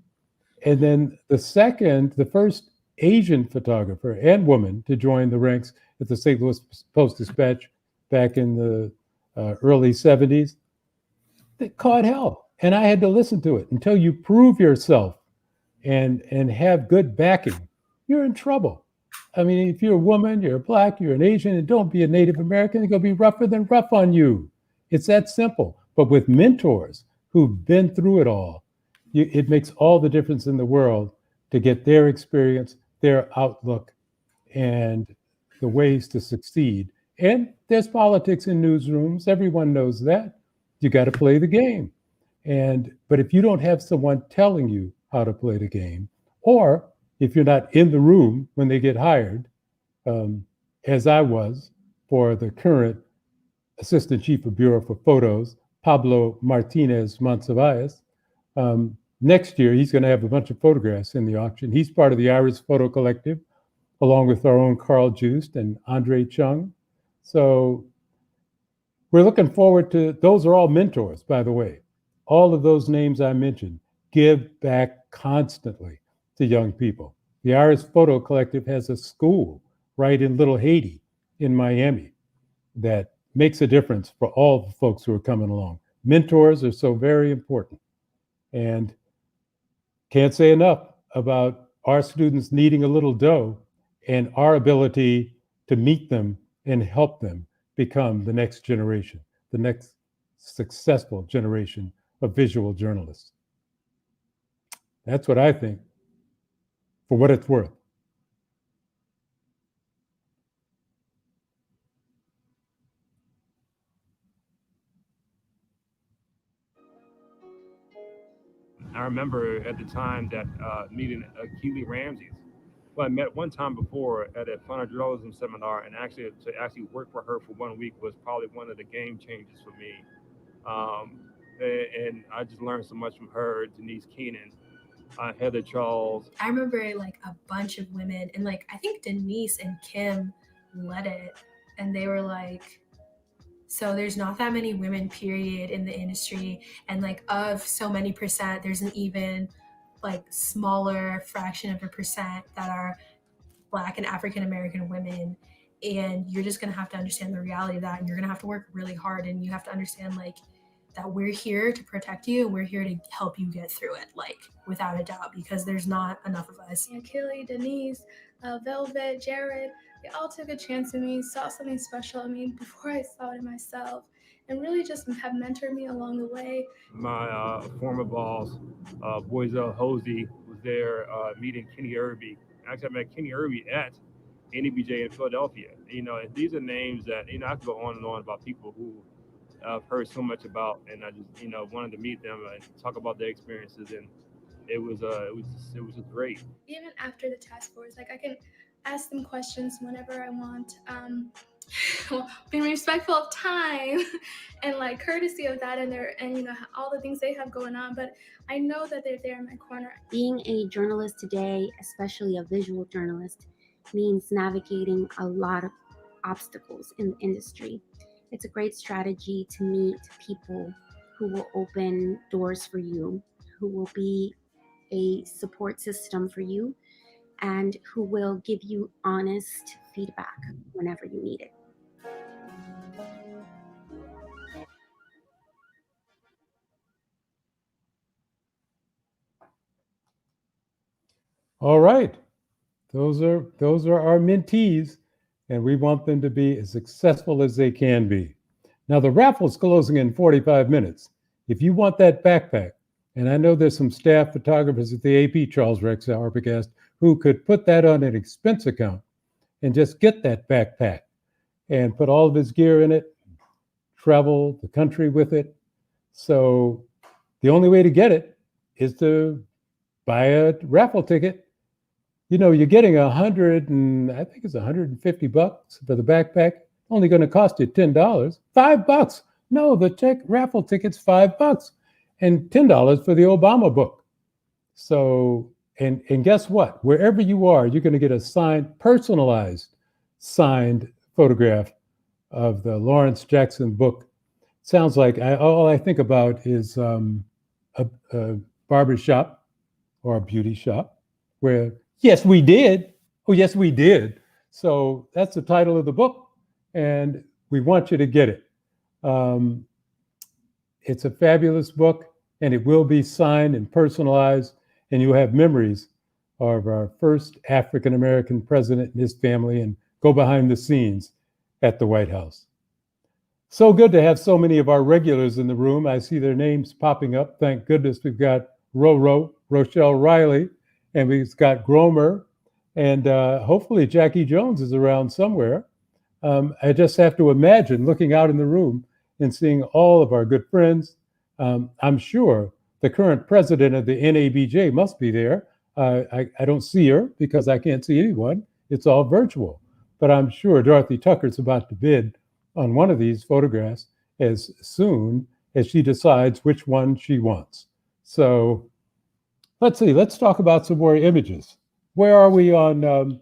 And then the first Asian photographer and woman to join the ranks at the St. Louis Post-Dispatch back in the early 70s, they caught hell. And I had to listen to it. Until you prove yourself and have good backing, you're in trouble. I mean, if you're a woman, you're Black, you're an Asian, and don't be a Native American, it's going to be rougher than rough on you. It's that simple. But with mentors who've been through it all, it makes all the difference in the world to get their experience, their outlook, and the ways to succeed. And there's politics in newsrooms. Everyone knows that. You got to play the game. But if you don't have someone telling you how to play the game, or if you're not in the room when they get hired, as I was for the current Assistant Chief of Bureau for Photos, Pablo Martinez Monsivais, next year he's going to have a bunch of photographs in the auction. He's part of the Iris Photo Collective, along with our own Carl Joost and Andre Chung. So we're looking forward to, those are all mentors, by the way. All of those names I mentioned give back constantly to young people. The Iris Photo Collective has a school right in Little Haiti in Miami that makes a difference for all the folks who are coming along. Mentors are so very important. And can't say enough about our students needing a little dough and our ability to meet them and help them become the next generation, the next successful generation of visual journalists. That's what I think, for what it's worth. I remember at the time that meeting Keely Ramsey's, who I met one time before at a photojournalism seminar, and actually to actually work for her for 1 week was probably one of the game changers for me. And I just learned so much from her, Denise Keenan, Heather Charles. I remember like a bunch of women, and like I think Denise and Kim led it, and they were like, so there's not that many women, period, in the industry, and like of so many percent, there's an even like smaller fraction of a percent that are Black and African American women, and you're just gonna have to understand the reality of that, and you're gonna have to work really hard, and you have to understand like that we're here to protect you, and we're here to help you get through it, like without a doubt, because there's not enough of us. Yeah, Kelly, Denise, Velvet, Jared, they all took a chance in me, saw something special in me before I saw it in myself, and really just have mentored me along the way. My former boss, Boyzell Hosey, was there meeting Kenny Irby. Actually, I met Kenny Irby at NABJ in Philadelphia. You know, and these are names that, you know, I could go on and on about people who I've heard so much about, and I just, you know, wanted to meet them and talk about their experiences, and it was just great. Even after the task force, like I can ask them questions whenever I want. Well, being respectful of time and like courtesy of that, and you know all the things they have going on, but I know that they're there in my corner. Being a journalist today, especially a visual journalist, means navigating a lot of obstacles in the industry. It's a great strategy to meet people who will open doors for you, who will be a support system for you, and who will give you honest feedback whenever you need it. All right, those are our mentees, and we want them to be as successful as they can be. Now the raffle's closing in 45 minutes. If you want that backpack, and I know there's some staff photographers at the AP Charles Rex Arbogast who could put that on an expense account and just get that backpack and put all of his gear in it, travel the country with it. So the only way to get it is to buy a raffle ticket. You know, you're getting I think it's $150 for the backpack. Only going to cost you $10. $5. No, the raffle ticket's $5 and $10 for the Obama book. So, and guess what? Wherever you are, you're going to get a signed, personalized, signed photograph of the Lawrence Jackson book. Sounds like all I think about is a barber shop or a beauty shop where, yes, we did. Oh, yes, we did. So that's the title of the book, and we want you to get it. It's a fabulous book, and it will be signed and personalized, and you'll have memories of our first African-American president and his family, and go behind the scenes at the White House. So good to have so many of our regulars in the room. I see their names popping up. Thank goodness we've got Rochelle Riley, and we've got Gromer, and hopefully Jackie Jones is around somewhere. I just have to imagine looking out in the room and seeing all of our good friends. I'm sure the current president of the NABJ must be there. I don't see her because I can't see anyone. It's all virtual. But I'm sure Dorothy Tucker's about to bid on one of these photographs as soon as she decides which one she wants. So let's see, let's talk about some more images. Where are we on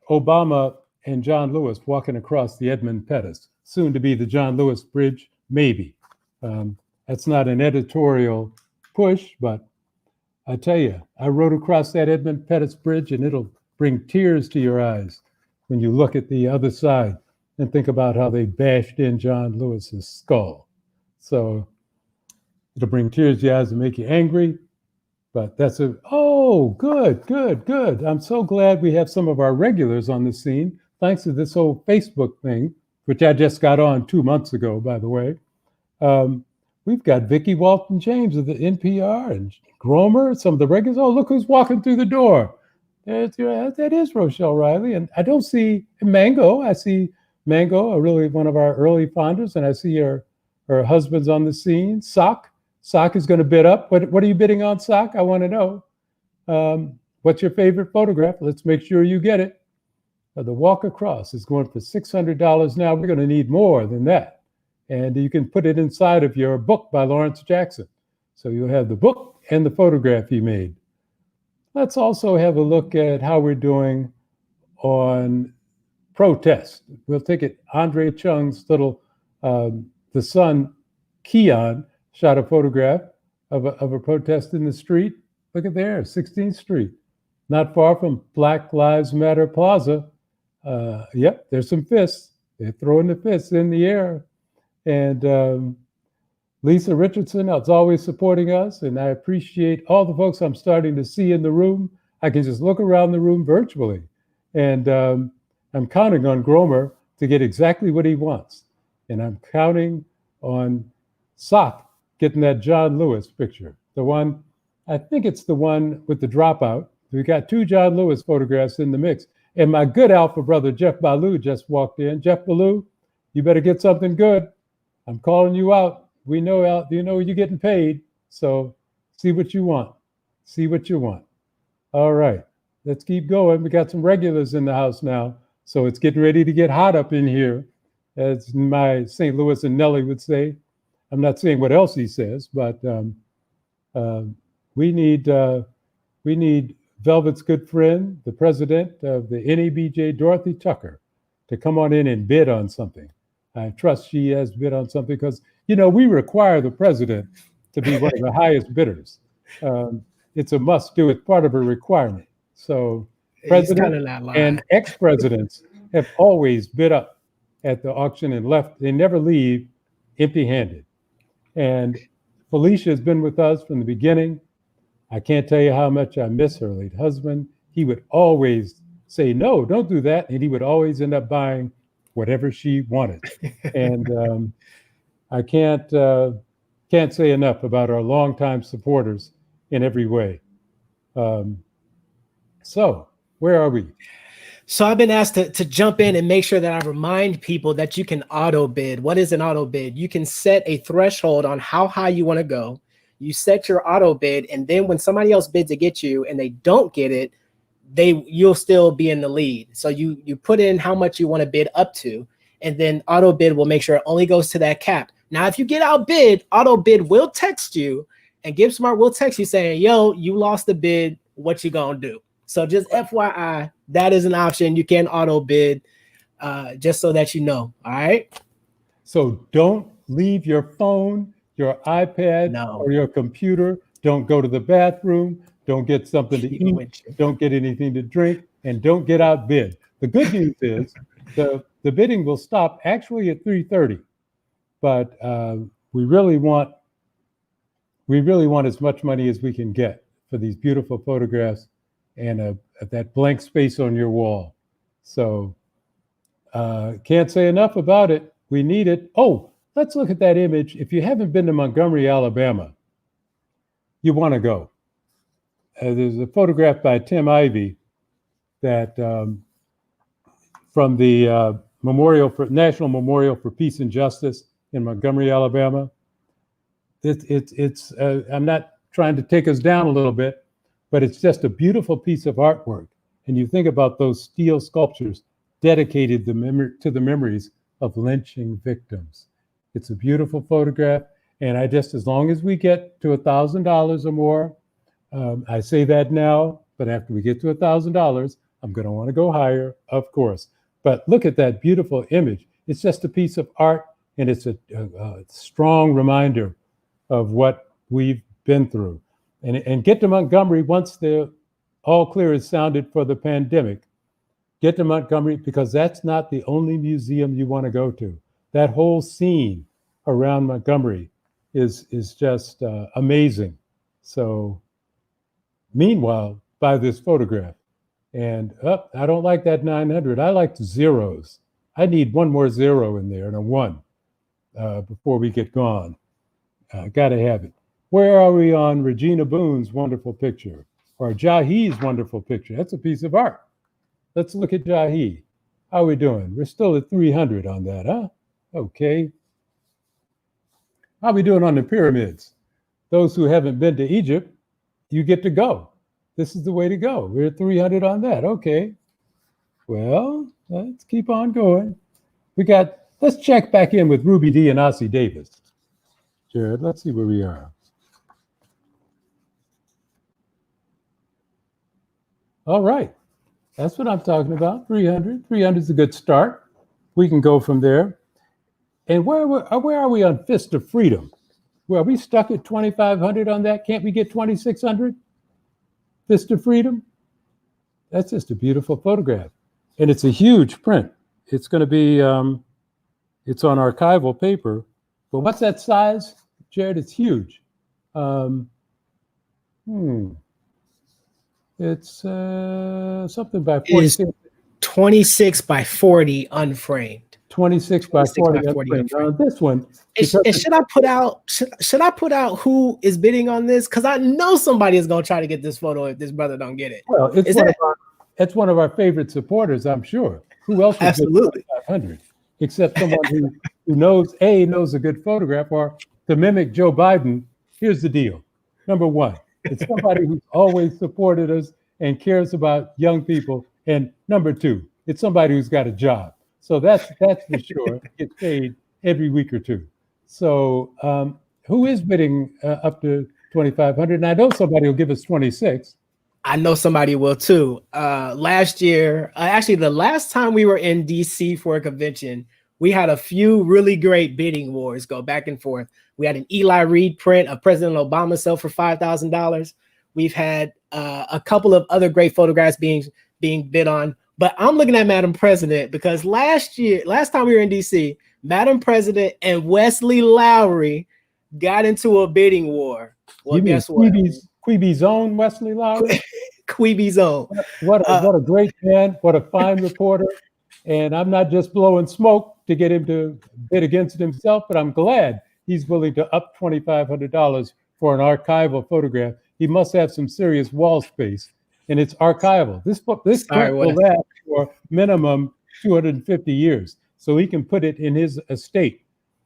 Obama and John Lewis walking across the Edmund Pettus, soon to be the John Lewis Bridge? Maybe. That's not an editorial push, but I tell you, I rode across that Edmund Pettus Bridge and it'll bring tears to your eyes when you look at the other side and think about how they bashed in John Lewis's skull. So it'll bring tears to your eyes and make you angry. But that's oh, good, good, good. I'm so glad we have some of our regulars on the scene, thanks to this whole Facebook thing, which I just got on 2 months ago, by the way. We've got Vicki Walton James of the NPR and Gromer, some of the regulars. Oh, look who's walking through the door. That is Rochelle Riley. And I don't see Mango. I see Mango, really one of our early founders, and I see her husband's on the scene. Sock is going to bid up. What are you bidding on, Sock? I want to know. What's your favorite photograph? Let's make sure you get it. The Walk Across is going for $600 now. We're going to need more than that. And you can put it inside of your book by Lawrence Jackson. So you'll have the book and the photograph he made. Let's also have a look at how we're doing on protest. We'll take it. Andre Chung's little, the son, Keon, shot a photograph of a protest in the street. Look at there, 16th Street, not far from Black Lives Matter Plaza. Yep, there's some fists. They're throwing the fists in the air. And Lisa Richardson is always supporting us, and I appreciate all the folks I'm starting to see in the room. I can just look around the room virtually. And I'm counting on Gromer to get exactly what he wants. And I'm counting on Sock getting that John Lewis picture. The one, I think it's the one with the dropout. We got 2 John Lewis photographs in the mix. And my good alpha brother, Jeff Ballou, just walked in. Jeff Ballou, you better get something good. I'm calling you out. We know, you know, you're getting paid. So see what you want. See what you want. All right, let's keep going. We got some regulars in the house now. So it's getting ready to get hot up in here, as my St. Louis and Nelly would say. I'm not saying what else he says, but we need Velvet's good friend, the president of the NABJ, Dorothy Tucker, to come on in and bid on something. I trust she has bid on something because, you know, we require the president to be one of the highest bidders. It's a must do. It's part of a requirement. So president and ex-presidents have always bid up at the auction and left. They never leave empty-handed. And Felicia has been with us from the beginning. I can't tell you how much I miss her late husband. He would always say, no, don't do that. And he would always end up buying whatever she wanted. And I can't say enough about our longtime supporters in every way. So where are we? So I've been asked to jump in and make sure that I remind people that you can auto bid. What is an auto bid? You can set a threshold on how high you want to go. You set your auto bid, and then when somebody else bids to get you and they don't get it, you'll still be in the lead. So you put in how much you want to bid up to, and then auto bid will make sure it only goes to that cap. Now, if you get outbid, auto bid will text you, and GiveSmart will text you saying, yo, you lost the bid, what you gonna do? So just FYI, that is an option. You can auto bid, just so that you know. All right. So don't leave your phone, your iPad, or your computer. Don't go to the bathroom. Don't get something to eat. Don't get anything to drink, and don't get outbid. The good news is the bidding will stop actually at 3:30, but we really want as much money as we can get for these beautiful photographs and that blank space on your wall. So can't say enough about it. We need it. Oh, let's look at that image. If you haven't been to Montgomery, Alabama, you want to go. There's a photograph by Tim Ivey that from the National Memorial for Peace and Justice in Montgomery, Alabama. I'm not trying to take us down a little bit, but it's just a beautiful piece of artwork. And you think about those steel sculptures dedicated to the memories of lynching victims. It's a beautiful photograph. And as long as we get to $1,000 or more, I say that now, but after we get to $1,000, I'm going to want to go higher, of course. But look at that beautiful image. It's just a piece of art, and it's a strong reminder of what we've been through. And get to Montgomery once the all clear is sounded for the pandemic. Get to Montgomery, because that's not the only museum you want to go to. That whole scene around Montgomery is just amazing. So meanwhile, buy this photograph. And I don't like that 900. I like the zeros. I need one more zero in there and a one before we get gone. Got to have it. Where are we on Regina Boone's wonderful picture or Jahi's wonderful picture? That's a piece of art. Let's look at Jahi. How are we doing? We're still at 300 on that, huh? Okay. How are we doing on the pyramids? Those who haven't been to Egypt, you get to go. This is the way to go. We're at 300 on that. Okay. Well, let's keep on going. Let's check back in with Ruby D and Ossie Davis. Jared, let's see where we are. All right. That's what I'm talking about. 300. 300 is a good start. We can go from there. And where are we on Fist of Freedom? Well, are we stuck at 2,500 on that? Can't we get 2,600? Fist of Freedom? That's just a beautiful photograph. And it's a huge print. It's going to be, it's on archival paper. But what's that size, Jared? It's huge. It's something by 46. 26 by 40 unframed. 26 by 40 unframed. This one. Should I put out who is bidding on this? Because I know somebody is going to try to get this photo if this brother don't get it. Well, it's one of our favorite supporters, I'm sure. Who else would Absolutely. 500 except someone who knows a good photograph, or to mimic Joe Biden? Here's the deal. Number one, it's somebody who's always supported us and cares about young people. And number two, it's somebody who's got a job. So that's for sure. Gets paid every week or two. So who is bidding up to 2,500? And I know somebody will give us 26. I know somebody will too. Last year, actually the last time we were in DC for a convention, we had a few really great bidding wars go back and forth. We had an Eli Reed print of President Obama sell for $5,000. We've had a couple of other great photographs being bid on. But I'm looking at Madam President because last time we were in DC, Madam President and Wesley Lowery got into a bidding war. Well, guess what? Queeby's own Wesley Lowery? Queeby's own. What a great man. What a fine reporter. And I'm not just blowing smoke to get him to bid against himself, but I'm glad he's willing to up $2,500 for an archival photograph. He must have some serious wall space, and it's archival. This print will last for minimum 250 years. So he can put it in his estate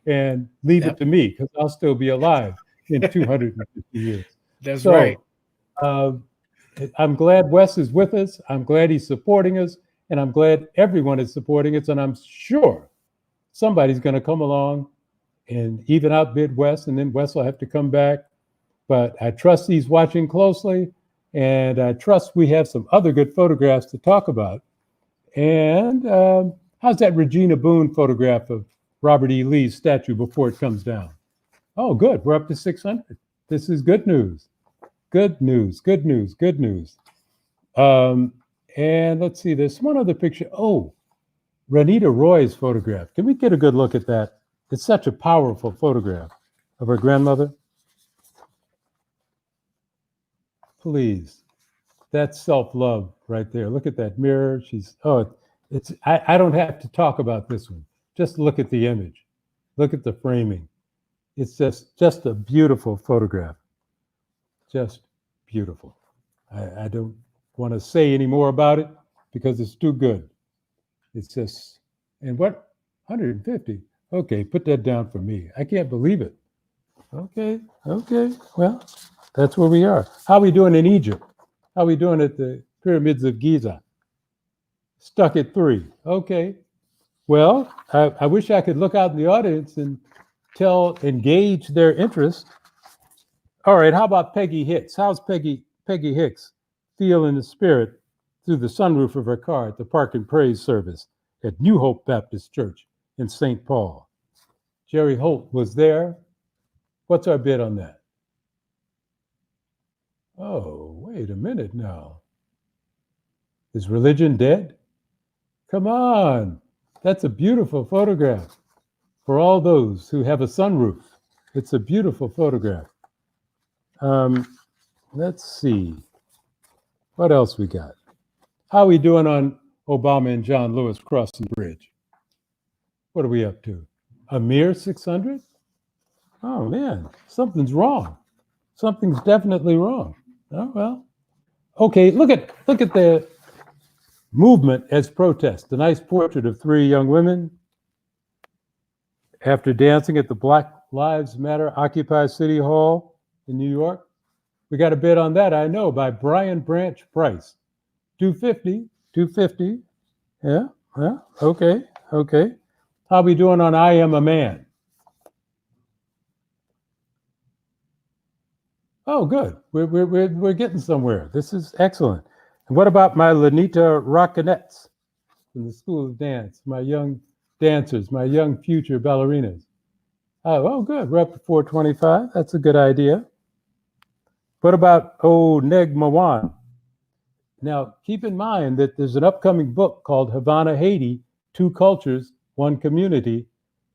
and leave it to me, because I'll still be alive in 250 years. That's right. I'm glad Wes is with us. I'm glad he's supporting us. And I'm glad everyone is supporting us. And I'm sure somebody's going to come along and even outbid Wes. And then Wes will have to come back. But I trust he's watching closely. And I trust we have some other good photographs to talk about. And how's that Regina Boone photograph of Robert E. Lee's statue before it comes down? Oh, good. We're up to 600. This is good news. Good news, good news, good news. And let's see, there's one other picture. Oh, Renita Roy's photograph. Can we get a good look at that? It's such a powerful photograph of her grandmother. Please, that's self-love right there. Look at that mirror. I don't have to talk about this one. Just look at the image. Look at the framing. It's just a beautiful photograph. Just beautiful. I don't want to say any more about it because it's too good. It's just, and what, 150? Okay, put that down for me. I can't believe it. Okay, well, that's where we are. How are we doing in Egypt? How are we doing at the pyramids of Giza? Stuck at 3. Okay. Well, I wish I could look out in the audience and engage their interest. All right, how about Peggy Hicks? How's Peggy Hicks feel in the spirit through the sunroof of her car at the Park and Praise service at New Hope Baptist Church in St. Paul? Jerry Holt was there. What's our bid on that? Oh, wait a minute now. Is religion dead? Come on. That's a beautiful photograph for all those who have a sunroof. It's a beautiful photograph. Let's see. What else we got? How are we doing on Obama and John Lewis crossing the bridge? What are we up to? A mere 600? Oh man, something's wrong. Something's definitely wrong. Oh well. Okay, look at the movement as protest. A nice portrait of 3 young women after dancing at the Black Lives Matter Occupy City Hall in New York. We got a bid on that, I know, by Brian Branch Price. $250. Yeah, okay. How are we doing on I Am a Man? Oh, good. We're getting somewhere. This is excellent. And what about my Lanita Rockinettes from the School of Dance, my young dancers, my young future ballerinas? Oh, good. We're up to 425. That's a good idea. What about Neg Mawan? Now, keep in mind that there's an upcoming book called Havana, Haiti, 2 Cultures, 1 Community.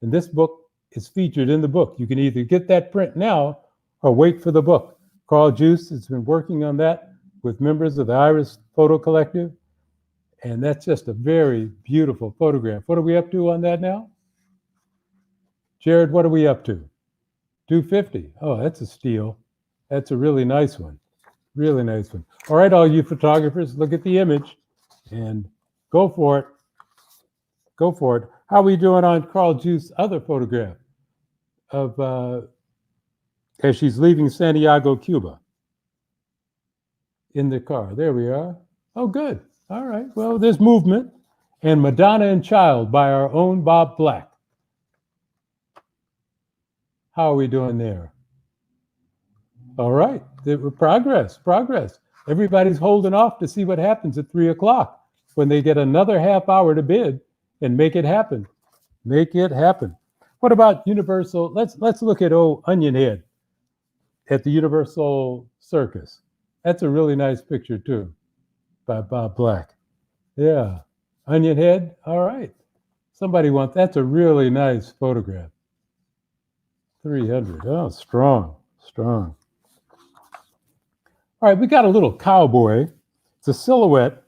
And this book is featured in the book. You can either get that print now or wait for the book. Carl Juice has been working on that with members of the Iris Photo Collective. And that's just a very beautiful photograph. What are we up to on that now? Jared, what are we up to? 250. Oh, that's a steal. That's a really nice one. Really nice one. All right, all you photographers, look at the image and go for it. Go for it. How are we doing on Carl Juice's other photograph of as she's leaving Santiago, Cuba? In the car. There we are. Oh, good. All right. Well, there's movement. And Madonna and Child by our own Bob Black. How are we doing there? All right. Progress. Everybody's holding off to see what happens at 3 o'clock when they get another half hour to bid and make it happen. Make it happen. What about Universal? Let's look at Onion Head at the Universal Circus. That's a really nice picture too, by Bob Black. Yeah, Onion Head. All right. Somebody wants. That's a really nice photograph. 300. Oh, strong. All right, we got a little cowboy. It's a silhouette.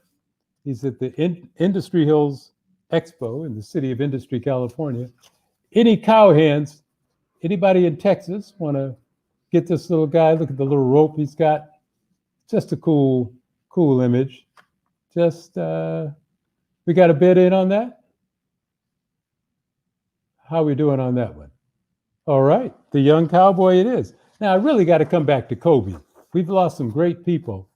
He's at the Industry Hills Expo in the city of Industry, California. Any cowhands? Anybody in Texas want to get this little guy? Look at the little rope he's got. Just a cool image. Just, we got a bid in on that? How are we doing on that one? All right, the young cowboy it is. Now, I really got to come back to Kobe. We've lost some great people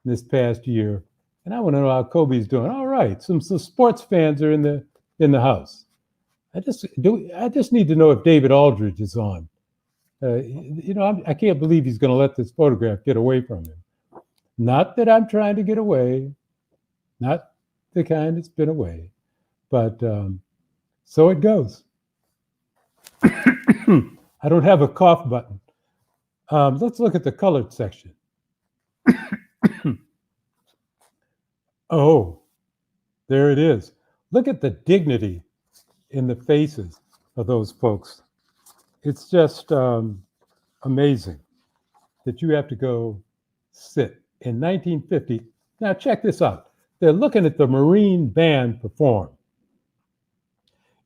this past year, and I want to know how Kobe's doing. All right, some sports fans are in the house. I just need to know if David Aldridge is on. I can't believe he's going to let this photograph get away from him. Not that I'm trying to get away, not the kind that's been away, but so it goes. I don't have a cough button. Let's look at the colored section. Oh, there it is. Look at the dignity in the faces of those folks. It's just amazing that you have to go sit. In 1950, now check this out. They're looking at the Marine Band perform.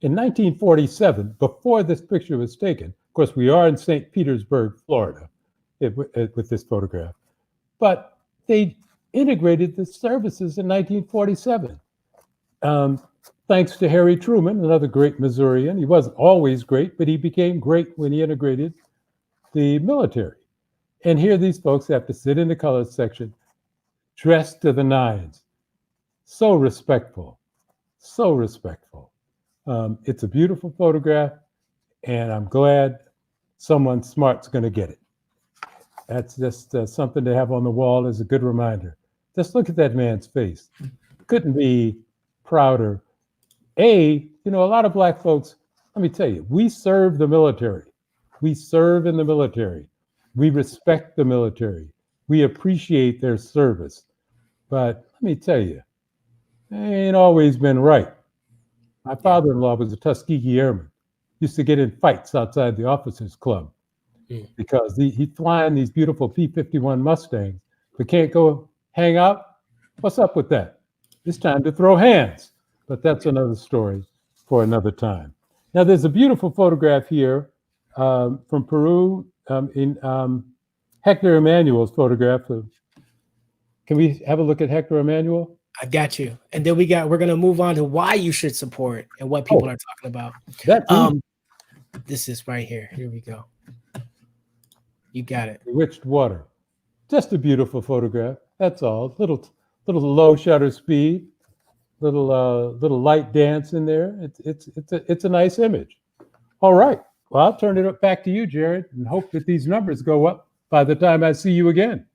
In 1947, before this picture was taken, of course, we are in St. Petersburg, Florida, with this photograph, but they integrated the services in 1947. Thanks to Harry Truman, another great Missourian. He wasn't always great, but he became great when he integrated the military. And here these folks have to sit in the color section, dressed to the nines. So respectful, so respectful. It's a beautiful photograph, and I'm glad someone smart's going to get it. That's just something to have on the wall as a good reminder. Just look at that man's face. Couldn't be prouder. You know, a lot of Black folks, let me tell you, we serve the military. We serve in the military. We respect the military. We appreciate their service. But let me tell you, they ain't always been right. My father-in-law was a Tuskegee Airman. Used to get in fights outside the officers' club because he'd flying these beautiful P-51 Mustangs, but can't go hang out. What's up with that? It's time to throw hands. But that's another story for another time. Now, there's a beautiful photograph here from Peru in Hector Emanuel's photograph. Can we have a look at Hector Emanuel? I got you. And then we're going to move on to why you should support and what people are talking about. This is right here. Here we go. You got it. Bewitched Water. Just a beautiful photograph. That's all. Little low shutter speed. Little light dance in there. It's a nice image. All right. Well, I'll turn it back to you, Jared, and hope that these numbers go up by the time I see you again.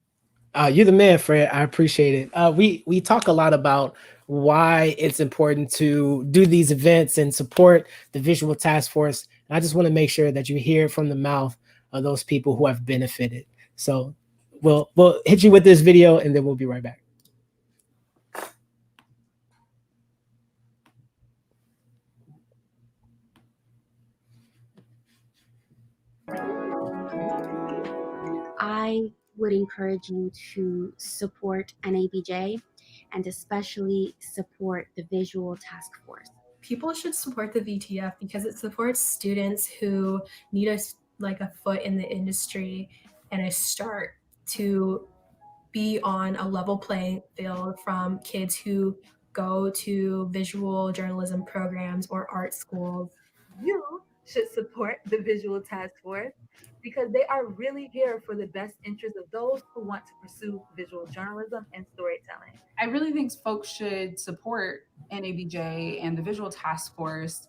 You're the man, Fred. I appreciate it. We talk a lot about why it's important to do these events and support the Visual Task Force. And I just want to make sure that you hear it from the mouth of those people who have benefited. So we'll hit you with this video, and then we'll be right back. I would encourage you to support NABJ and especially support the Visual Task Force. People should support the VTF because it supports students who need a foot in the industry and a start to be on a level playing field from kids who go to visual journalism programs or art schools. You should support the Visual Task Force because they are really here for the best interest of those who want to pursue visual journalism and storytelling. I really think folks should support NABJ and the Visual Task Force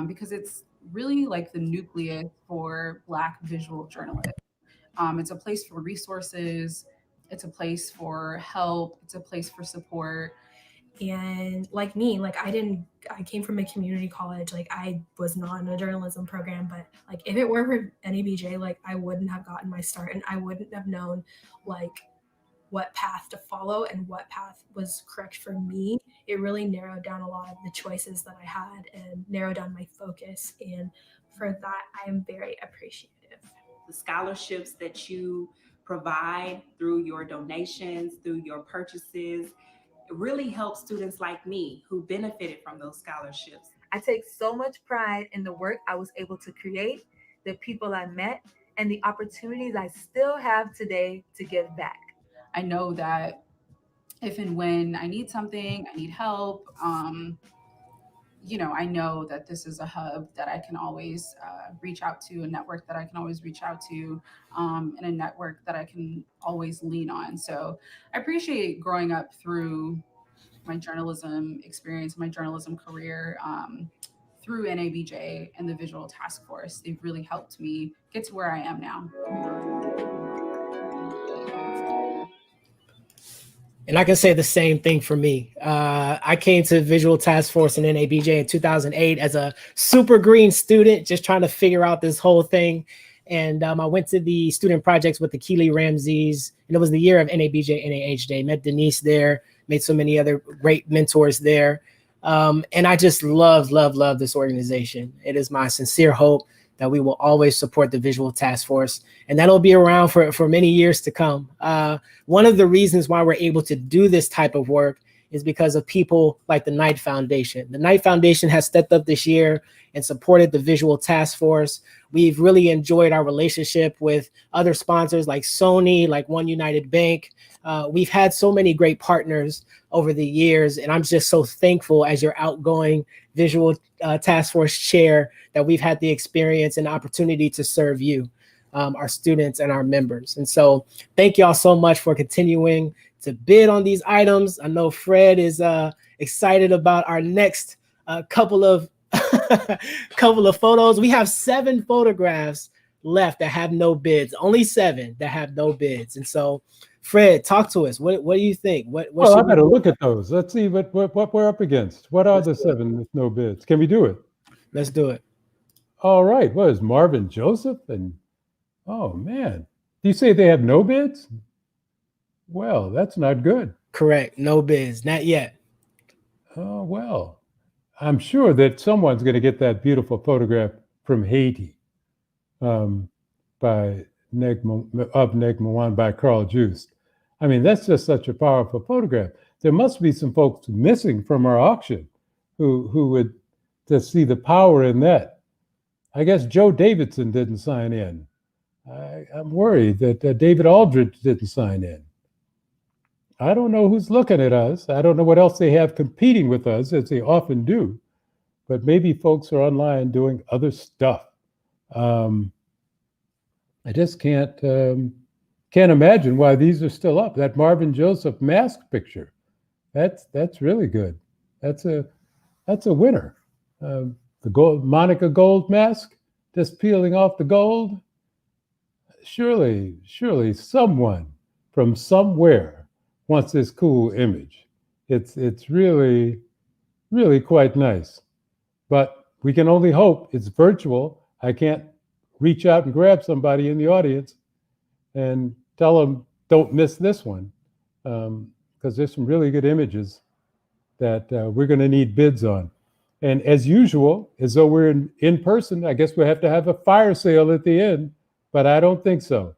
because it's really like the nucleus for Black visual journalists. It's a place for resources, it's a place for help, it's a place for support. And like me, I came from a community college. I was not in a journalism program, but if it weren't for NABJ, I wouldn't have gotten my start and I wouldn't have known what path to follow and what path was correct for me. It really narrowed down a lot of the choices that I had and narrowed down my focus. And for that, I am very appreciative. The scholarships that you provide through your donations, through your purchases, it really helps students like me who benefited from those scholarships. I take so much pride in the work I was able to create, the people I met, and the opportunities I still have today to give back. I know that if and when I need something, I need help, I know that this is a hub that I can always reach out to, a network that I can always reach out to, and a network that I can always lean on. So I appreciate growing up through my journalism experience, my journalism career, through NABJ and the Visual Task Force. They've really helped me get to where I am now. And I can say the same thing for me. I came to Visual Task Force and NABJ in 2008 as a super green student, just trying to figure out this whole thing. And I went to the student projects with the Keely Ramseys, and it was the year of NABJ-NAHJ. Met Denise there, made so many other great mentors there. And I just love this organization. It is my sincere hope that we will always support the Visual Task Force, and that'll be around for many years to come. One of the reasons why we're able to do this type of work is because of people like the Knight Foundation. The Knight Foundation has stepped up this year and supported the Visual Task Force. We've really enjoyed our relationship with other sponsors like Sony, like One United Bank. We've had so many great partners over the years, and I'm just so thankful as your outgoing Visual Task Force chair that we've had the experience and opportunity to serve you. our students and our members. And so thank y'all so much for continuing to bid on these items. I know Fred is excited about our next couple of photos. We have 7 photographs left that have no bids, only 7 that have no bids. And so Fred, talk to us. What do you think? Well, I better look at those. Let's see what we're up against. What are the 7 with no bids? Can we do it? Let's do it. All right. What is Marvin Joseph? And oh man, do you say they have no bids? Well, that's not good. Correct. No bids. Not yet. Oh, well, I'm sure that someone's going to get that beautiful photograph from Haiti by Neg Mawan by Carl Joost. I mean, that's just such a powerful photograph. There must be some folks missing from our auction who would just see the power in that. I guess Joe Davidson didn't sign in. I'm worried that David Aldridge didn't sign in. I don't know who's looking at us. I don't know what else they have competing with us, as they often do. But maybe folks are online doing other stuff. I just can't imagine why these are still up. That Marvin Joseph mask picture, that's really good. That's a winner. The Monica Gold mask, just peeling off the gold. Surely someone from somewhere wants this cool image. It's really, really quite nice. But we can only hope. It's virtual. I can't reach out and grab somebody in the audience and tell them, don't miss this one, because there's some really good images that we're going to need bids on. And as usual, as though we're in person, I guess we'll have to have a fire sale at the end, but I don't think so.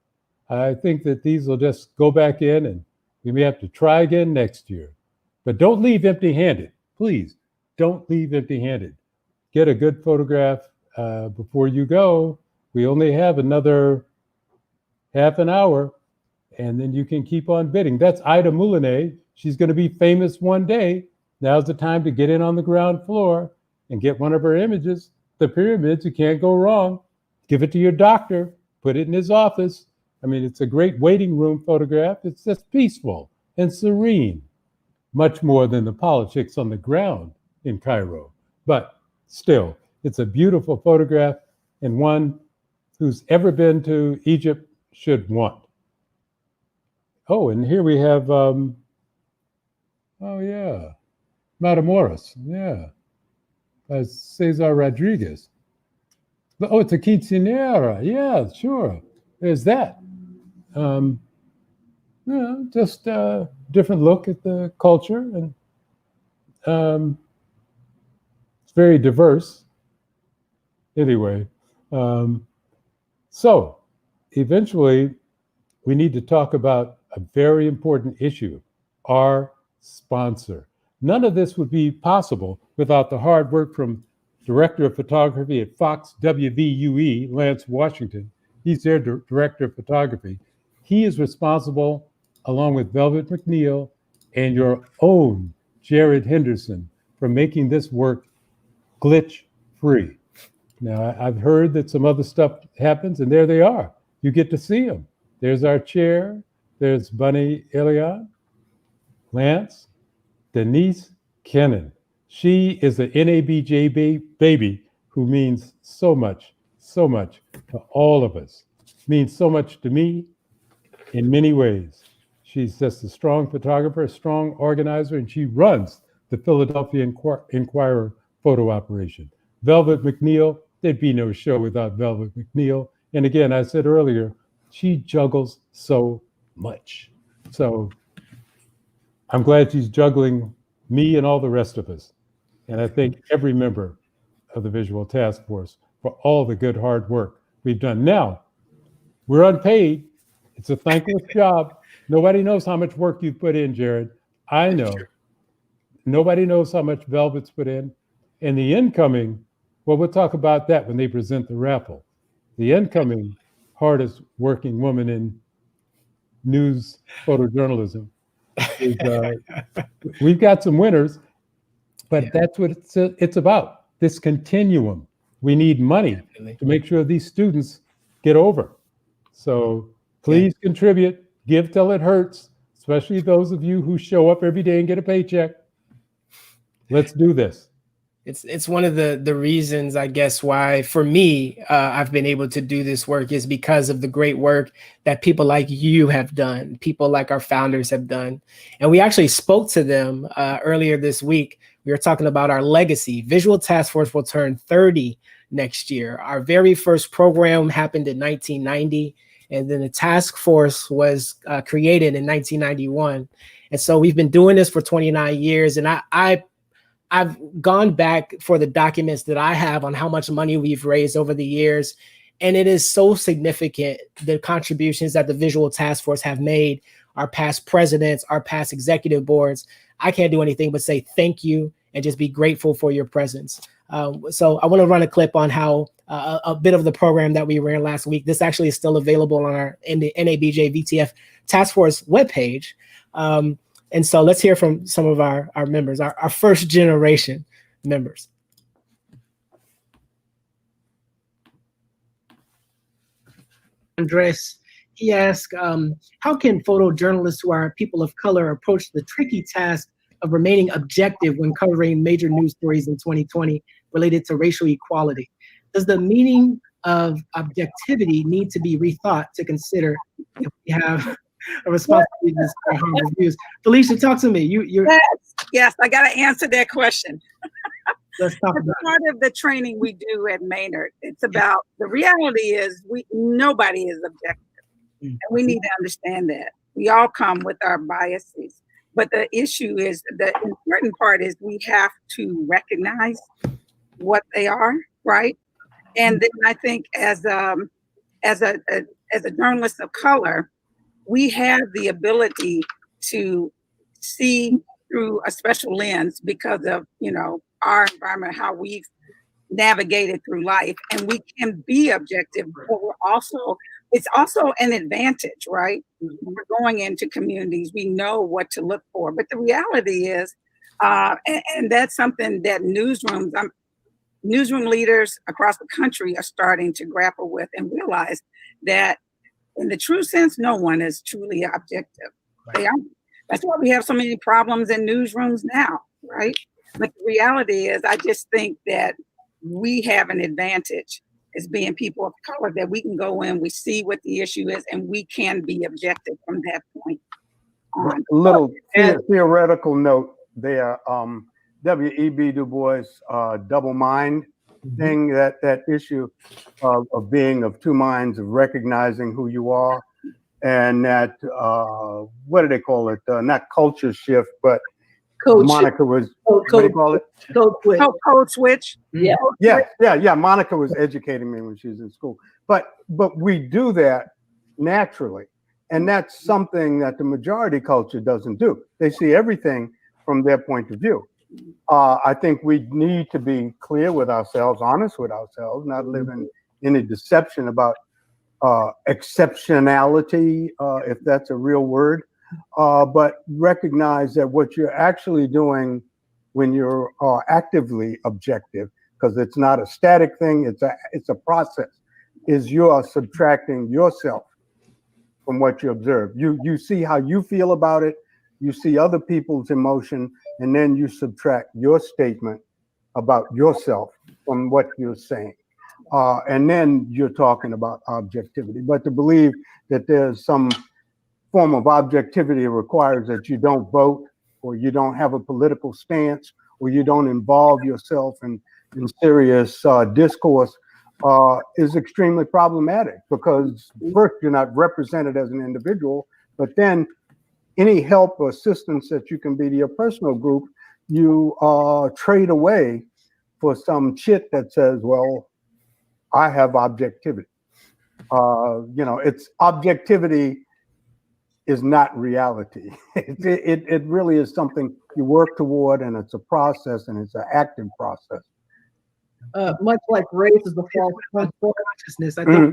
I think that these will just go back in, and we may have to try again next year. But don't leave empty-handed. Please, don't leave empty-handed. Get a good photograph before you go. We only have another half an hour, and then you can keep on bidding. That's Ida Moulinet. She's going to be famous one day. Now's the time to get in on the ground floor and get one of her images. The pyramids, you can't go wrong. Give it to your doctor. Put it in his office. I mean, it's a great waiting room photograph. It's just peaceful and serene, much more than the politics on the ground in Cairo. But still, it's a beautiful photograph, and one who's ever been to Egypt should want. Oh, and here we have, oh yeah, Matamoros, yeah, Cesar Rodriguez. Oh, it's a quinceañera, yeah, sure, there's that. Just a different look at the culture, and it's very diverse. Anyway, so eventually we need to talk about a very important issue, our sponsor. None of this would be possible without the hard work from Director of Photography at Fox WVUE, Lance Washington. He's their Director of Photography. He is responsible, along with Velvet McNeil and your own Jared Henderson, for making this work glitch-free. Now, I've heard that some other stuff happens, and there they are. You get to see them. There's our chair. There's Bunny Elion, Lance, Denise Kennan. She is an NABJ baby who means so much to all of us. Means so much to me in many ways. She's just a strong photographer, a strong organizer, and she runs the Philadelphia Inquirer photo operation. Velvet McNeil, there'd be no show without Velvet McNeil. And again, I said earlier, she juggles so much. So I'm glad she's juggling me and all the rest of us. And I thank every member of the Visual Task Force for all the good hard work we've done. Now, we're unpaid. It's a thankless job. Nobody knows how much work you've put in, Jared. I know. Nobody knows how much Velvet's put in. And the incoming, well, we'll talk about that when they present the raffle. The incoming hardest working woman in news photojournalism is, we've got some winners, but that's what it's about, this continuum. We need money to make sure these students get over. So please contribute, give till it hurts, especially those of you who show up every day and get a paycheck. Let's do this. It's one of the reasons, I guess, why for me I've been able to do this work is because of the great work that people like you have done, people like our founders have done. And we actually spoke to them earlier this week. We were talking about our legacy. Visual Task Force will turn 30 next year. Our very first program happened in 1990, and then the task force was created in 1991. And so we've been doing this for 29 years. And I've gone back for the documents that I have on how much money we've raised over the years. And it is so significant, the contributions that the Visual Task Force have made, our past presidents, our past executive boards. I can't do anything but say thank you and just be grateful for your presence. So I want to run a clip on how a bit of the program that we ran last week. This actually is still available on in the NABJ VTF Task Force webpage. And so let's hear from some of our members, our first generation members. Andres, he asked, how can photojournalists who are people of color approach the tricky task of remaining objective when covering major news stories in 2020 related to racial equality? Does the meaning of objectivity need to be rethought to consider if we have a responsibility to discuss reviews? Felicia, talk to me. Yes, I got to answer that question. Let's talk about part of the training we do at Maynard. It's about, the reality is nobody is objective. And we need to understand that. We all come with our biases. But the issue is, the important part is we have to recognize what they are, right? And then I think as a journalist of color, we have the ability to see through a special lens because of, our environment, how we've navigated through life, and we can be objective, but it's also an advantage, right? When we're going into communities, we know what to look for. But the reality is, and that's something that newsroom leaders across the country are starting to grapple with and realize that in the true sense, no one is truly objective. They aren't. That's why we have so many problems in newsrooms now, right? But the reality is, I just think that we have an advantage as being people of color, that we can go in, we see what the issue is, and we can be objective from that point on. A little theoretical note there. W.E.B. Du Bois' double mind thing, that issue of being of two minds, of recognizing who you are, and that, what do they call it? Not culture shift, but Monica was, what do you call it? Code switch. Yeah. Monica was educating me when she was in school. But we do that naturally. And that's something that the majority culture doesn't do. They see everything from their point of view. I think we need to be clear with ourselves, honest with ourselves, not live in any deception about exceptionality, if that's a real word. But recognize that what you're actually doing when you're actively objective, because it's not a static thing, it's a process, is you are subtracting yourself from what you observe. You see how you feel about it, you see other people's emotion, and then you subtract your statement about yourself from what you're saying. And then you're talking about objectivity. But to believe that there's some form of objectivity requires that you don't vote, or you don't have a political stance, or you don't involve yourself in serious discourse, is extremely problematic, because first, you're not represented as an individual, but then any help or assistance that you can be to your personal group, you trade away for some chit that says, well, I have objectivity. It's objectivity is not reality. It really is something you work toward, and it's a process, and it's an active process. Much like race is the false consciousness. I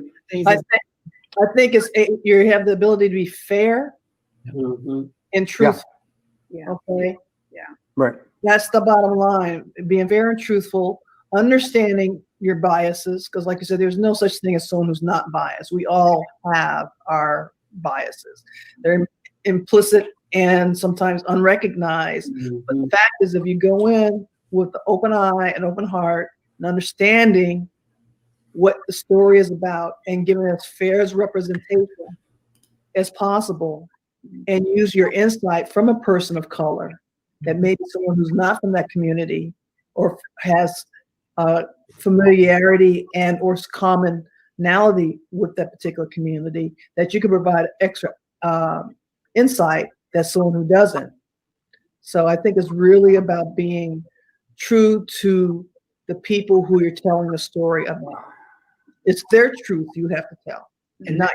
think it's you have the ability to be fair and truthful. Yeah. Okay. Yeah. Right. That's the bottom line. Being fair and truthful understanding your biases, because like you said, there's no such thing as someone who's not biased. We all have our biases. They're implicit and sometimes unrecognized. But the fact is, if you go in with the open eye and open heart and understanding what the story is about and giving as fair as representation as possible, and use your insight from a person of color, that maybe someone who's not from that community or has familiarity and or commonality with that particular community, that you can provide extra insight that someone who doesn't. So I think it's really about being true to the people who you're telling the story about. It's their truth you have to tell, and not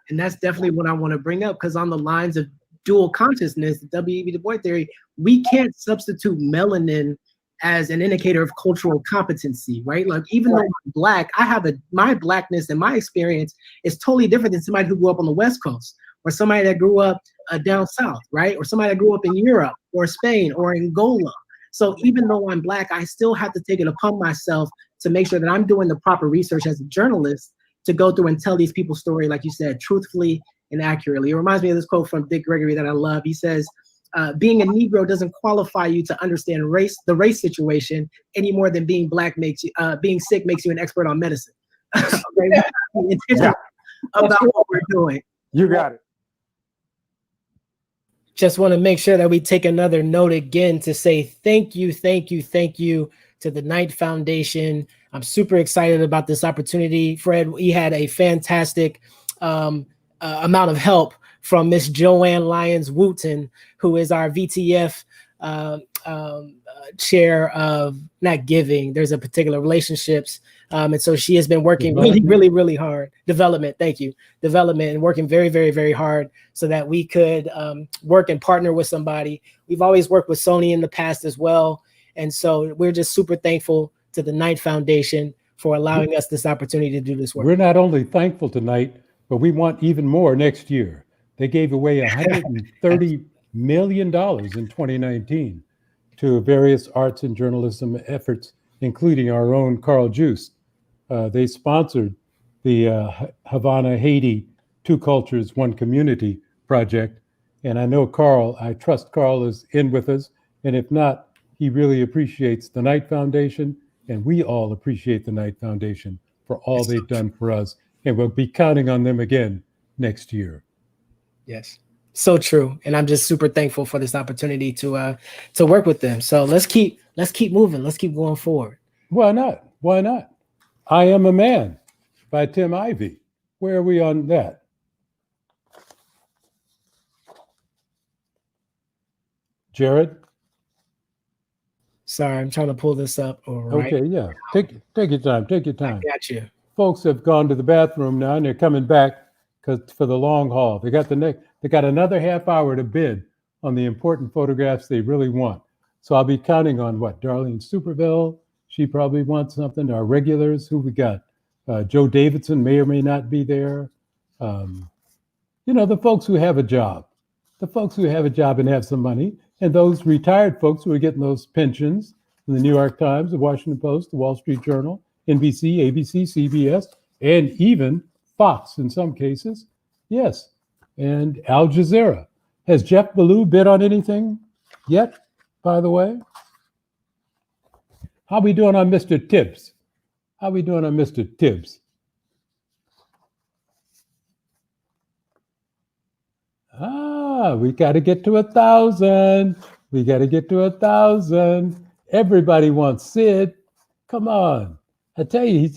And that's definitely what I want to bring up, because on the lines of dual consciousness, the W.E.B. Du Bois theory, we can't substitute melanin as an indicator of cultural competency, right? Like, even though I'm Black, I have my Blackness and my experience is totally different than somebody who grew up on the West Coast, or somebody that grew up down south, right? Or somebody that grew up in Europe or Spain or Angola. So even though I'm Black, I still have to take it upon myself to make sure that I'm doing the proper research as a journalist to go through and tell these people's story, like you said, truthfully and accurately. It reminds me of this quote from Dick Gregory that I love. He says, being a Negro doesn't qualify you to understand the race situation any more than being Black makes you, being sick makes you an expert on medicine. About what we're doing. You got it. Just want to make sure that we take another note again to say thank you to the Knight Foundation. I'm super excited about this opportunity. Fred, we had a fantastic amount of help from Miss Joanne Lyons-Wooten, who is our VTF chair of not giving. There's a particular relationships. And so she has been working really hard. Development, thank you. Development, and working very hard so that we could work and partner with somebody. We've always worked with Sony in the past as well. And so we're just super thankful to the Knight Foundation for allowing us this opportunity to do this work. We're not only thankful tonight, but we want even more next year. They gave away $130 million in 2019 to various arts and journalism efforts, including our own Carl Juice. They sponsored the Havana, Haiti, Two Cultures, One Community project. And I know Carl, I trust Carl is in with us. And if not, he really appreciates the Knight Foundation, and we all appreciate the Knight Foundation for all they've done for us. And we'll be counting on them again next year. Yes, so true. And I'm just super thankful for this opportunity to work with them. So let's keep moving. Let's keep going forward. Why not? Why not? I Am a Man by Tim Ivey. Where are we on that? Jared? Sorry, I'm trying to pull this up. Okay, yeah. Take your time. Take your time. I got you. Folks have gone to the bathroom now, and they're coming back for the long haul. They got another half hour to bid on the important photographs they really want. So I'll be counting on what? Darlene Superville. She probably wants something. Our regulars, who we got? Joe Davidson may or may not be there. The folks who have a job. The folks who have a job and have some money. And those retired folks who are getting those pensions from the New York Times, the Washington Post, the Wall Street Journal, NBC, ABC, CBS, and even Fox in some cases. Yes. And Al Jazeera. Has Jeff Ballou bid on anything yet, by the way? How we doing on Mr. Tibbs? How we doing on Mr. Tibbs? We got to get to 1,000. We got to get to 1,000. Everybody wants Sid. Come on. I tell you,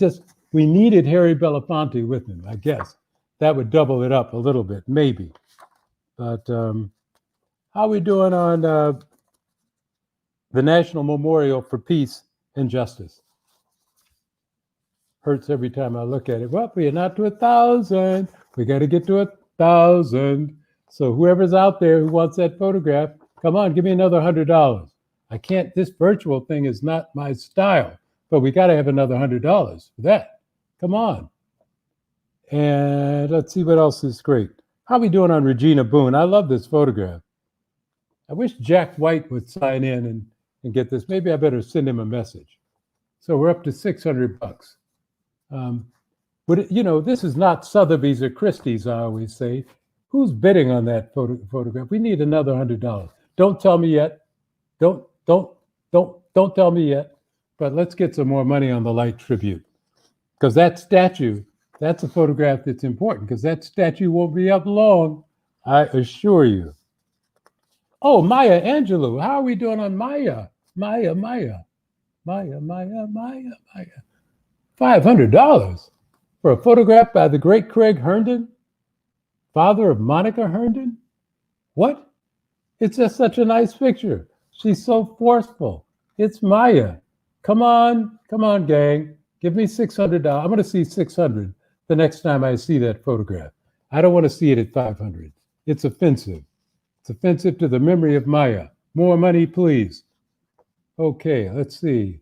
we needed Harry Belafonte with him, I guess. That would double it up a little bit, maybe. But how we doing on the National Memorial for Peace and Justice? Hurts every time I look at it. Well, we are not to 1,000. We got to get to 1,000. So whoever's out there who wants that photograph, come on, give me another $100. I can't, this virtual thing is not my style, but we got to have another $100 for that. Come on. And let's see what else is great. How we doing on Regina Boone? I love this photograph. I wish Jack White would sign in and get this. Maybe I better send him a message. So we're up to $600. This is not Sotheby's or Christie's, I always say. Who's bidding on that photograph? We need another $100. Don't tell me yet. Don't tell me yet. But let's get some more money on the light tribute. Because that statue, that's a photograph that's important, because that statue won't be up long, I assure you. Oh, Maya Angelou. How are we doing on Maya? Maya. $500 for a photograph by the great Craig Herndon, father of Monica Herndon? What? It's just such a nice picture. She's so forceful. It's Maya. Come on, gang. Give me $600. I'm going to see 600 the next time I see that photograph. I don't want to see it at 500. It's offensive. It's offensive to the memory of Maya. More money, please. Okay, let's see.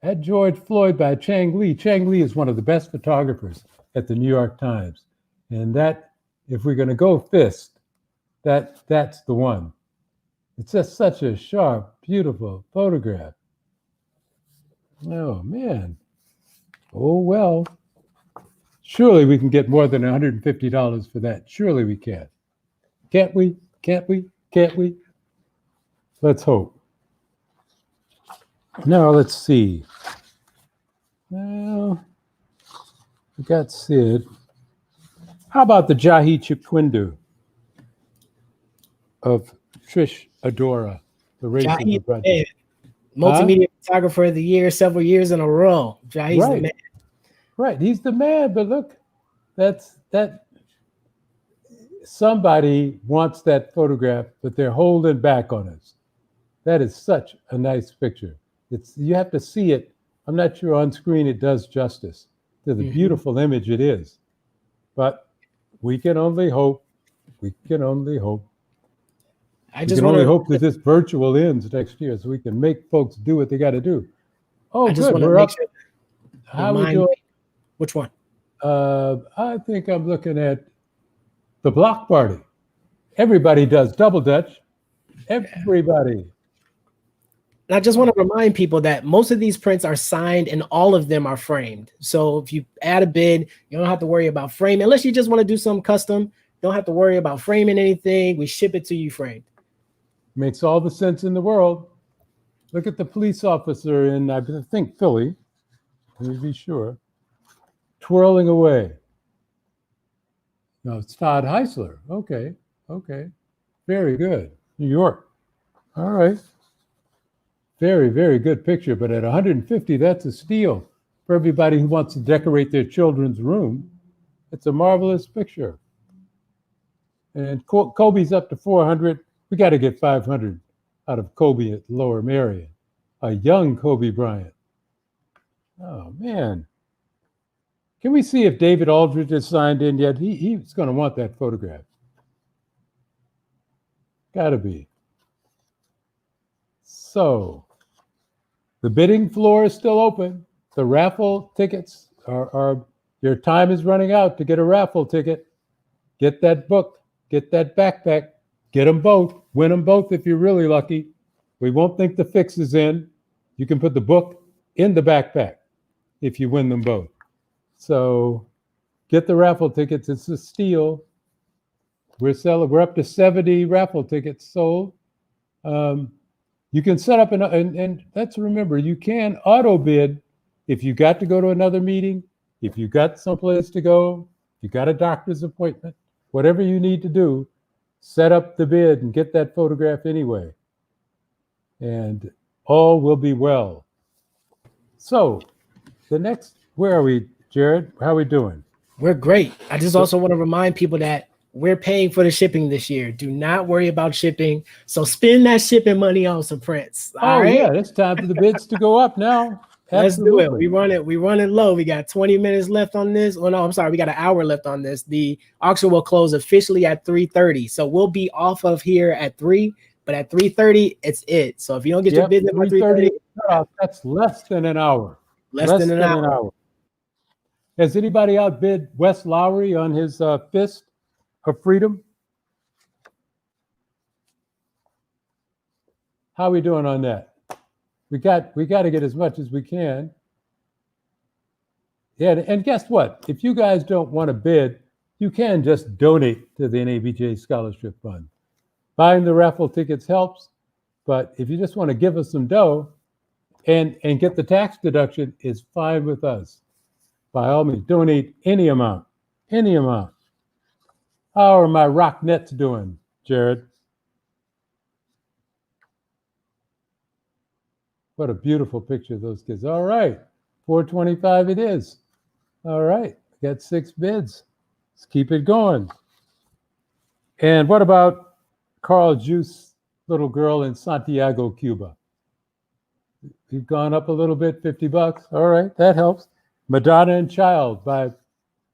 At George Floyd by Chang Lee. Chang Lee is one of the best photographers at the New York Times. And that, if we're going to go fist, that's the one. It's just such a sharp, beautiful photograph. Oh, man. Oh, well. Surely we can get more than $150 for that. Surely we can. Can't we? Can't we? Can't we? Let's hope. Now, let's see. Well, we got Sid. How about the Jahi Chikwindu of Trish Adora, the race of the brother? Multimedia photographer of the year, several years in a row. Jahi's the man. Right, he's the man, but look, that somebody wants that photograph, but they're holding back on us. That is such a nice picture. You have to see it. I'm not sure on screen it does justice to the beautiful image it is, but we can only hope. We can only hope. We can only hope that this virtual ends next year so we can make folks do what they got to do. Oh, good. We're up. How are we doing? Which one? I think I'm looking at the block party. Everybody does double Dutch. Everybody. And I just want to remind people that most of these prints are signed and all of them are framed. So if you add a bid, you don't have to worry about framing. Unless you just want to do something custom, you don't have to worry about framing anything. We ship it to you framed. Makes all the sense in the world. Look at the police officer in, I think, Philly. Let me be sure. Twirling away. No, it's Todd Heisler. Okay. Very good. New York. All right. Very, very good picture, but at 150, that's a steal for everybody who wants to decorate their children's room. It's a marvelous picture. And Kobe's up to 400. We got to get 500 out of Kobe at Lower Merion. A young Kobe Bryant. Oh, man. Can we see if David Aldridge has signed in yet? He's going to want that photograph. Got to be. So, the bidding floor is still open. The raffle tickets are your time is running out to get a raffle ticket. Get that book, get that backpack, get them both, win them both if you're really lucky. We won't think the fix is in. You can put the book in the backpack if you win them both. So get the raffle tickets. It's a steal. We're up to 70 raffle tickets sold. You can set up and let's remember, you can auto bid if you got to go to another meeting, if you got someplace to go, you got a doctor's appointment, whatever you need to do, set up the bid and get that photograph anyway. And all will be well. So the next, where are we, Jared? How are we doing? We're great. I just also want to remind people that we're paying for the shipping this year. Do not worry about shipping. So spend that shipping money on some prints. All right? Yeah, it's time for the bids to go up now. Let's do it. We running low. We got 20 minutes left on this. Oh no, I'm sorry. We got an hour left on this. The auction will close officially at 3:30. So we'll be off of here at 3, but at 3:30, it's it. So if you don't get your bids in by 3:30, that's less than an hour. Less than an hour. Has anybody outbid Wes Lowry on his fist of freedom? How are we doing on that? We got to get as much as we can. Yeah, and guess what? If you guys don't want to bid, you can just donate to the NABJ Scholarship Fund. Buying the raffle tickets helps, but if you just want to give us some dough and get the tax deduction, is fine with us. By all means, donate any amount, any amount. How are my rock nets doing, Jared? What a beautiful picture of those kids. All right, 425 it is. All right, got 6 bids. Let's keep it going. And what about Carl Juice, little girl in Santiago, Cuba? We've gone up a little bit, $50. All right, that helps. Madonna and Child by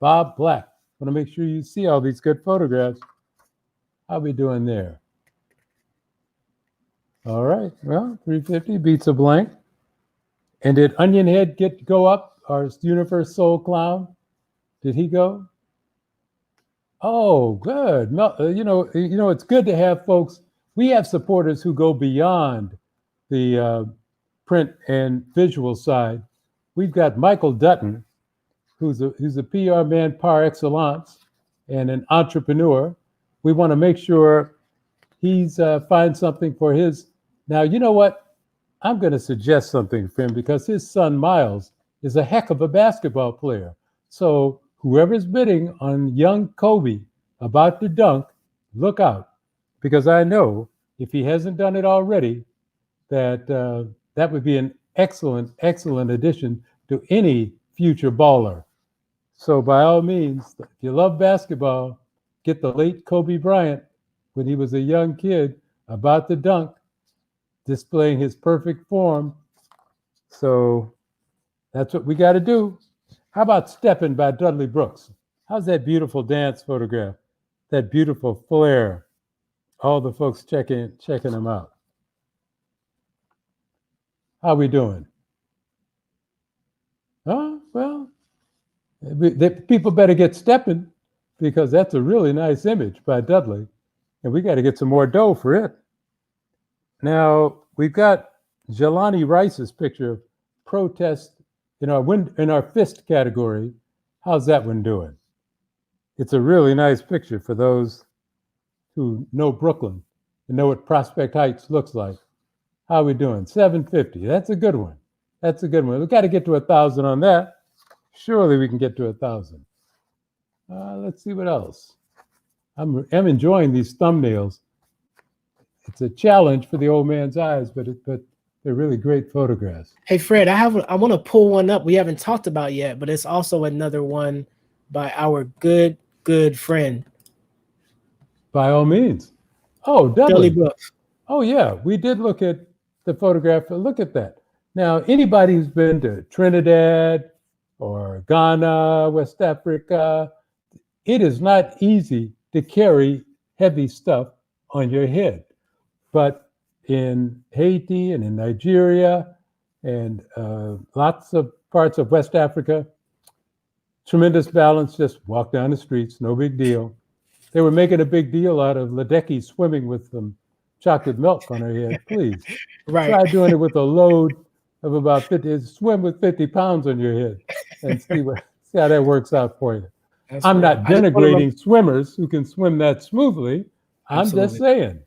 Bob Black. Want to make sure you see all these good photographs. How we doing there? All right, well, 350 beats a blank. And did Onion Head go up? Our Universe Soul Clown? Did he go? Oh, good. You know, it's good to have folks. We have supporters who go beyond the print and visual side. We've got Michael Dutton, who's a PR man par excellence and an entrepreneur. We want to make sure he's finds something for his. Now, you know what? I'm going to suggest something for him because his son Miles is a heck of a basketball player. So whoever's bidding on young Kobe about to dunk, look out, because I know if he hasn't done it already, that that would be an excellent, excellent addition to any future baller. So by all means, if you love basketball, get the late Kobe Bryant when he was a young kid about to dunk, displaying his perfect form. So that's what we got to do. How about Steppin' by Dudley Brooks? How's that beautiful dance photograph? That beautiful flair. All the folks checking them out. How we doing? Oh, well, people better get stepping because that's a really nice image by Dudley. And we got to get some more dough for it. Now, we've got Jelani Rice's picture of protest in our fist category. How's that one doing? It's a really nice picture for those who know Brooklyn and know what Prospect Heights looks like. How are we doing? 750. That's a good one. That's a good one. We've got to get to 1,000 on that. Surely we can get to 1,000. Let's see what else. I'm enjoying these thumbnails. It's a challenge for the old man's eyes, but they're really great photographs. Hey, Fred, I want to pull one up we haven't talked about yet, but it's also another one by our good friend. By all means. Oh, Dudley Brooks. Oh, yeah. We did look at the photograph. Look at that. Now, anybody who's been to Trinidad or Ghana, West Africa, it is not easy to carry heavy stuff on your head. But in Haiti and in Nigeria and lots of parts of West Africa, tremendous balance, just walk down the streets, no big deal. They were making a big deal out of Ledecky swimming with some chocolate milk on her head. Please, right. Try doing it with a load of about 50, swim with 50 pounds on your head and see how that works out for you. That's I'm right. not denigrating swimmers who can swim that smoothly. I'm just saying.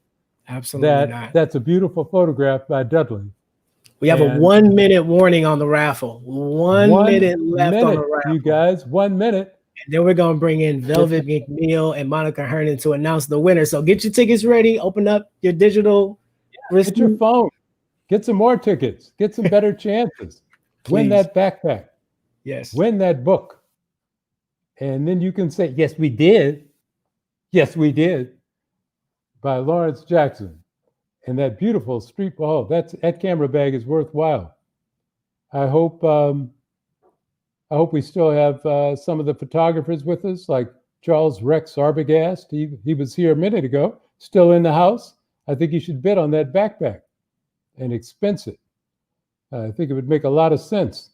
Absolutely not. That's a beautiful photograph by Dudley. We have a 1 minute warning on the raffle. One minute left on the raffle. You guys, 1 minute. And then we're going to bring in Velvet McNeil and Monica Hernan to announce the winner. So get your tickets ready. Open up your digital. Get your phone. Get some more tickets. Get some better chances. Win that backpack. Yes. Win that book. And then you can say, yes, we did. Yes, we did. By Lawrence Jackson. And that beautiful street ball, that camera bag is worthwhile. I hope we still have some of the photographers with us, like Charles Rex Arbogast. He was here a minute ago, still in the house. I think you should bid on that backpack and expense it. I think it would make a lot of sense.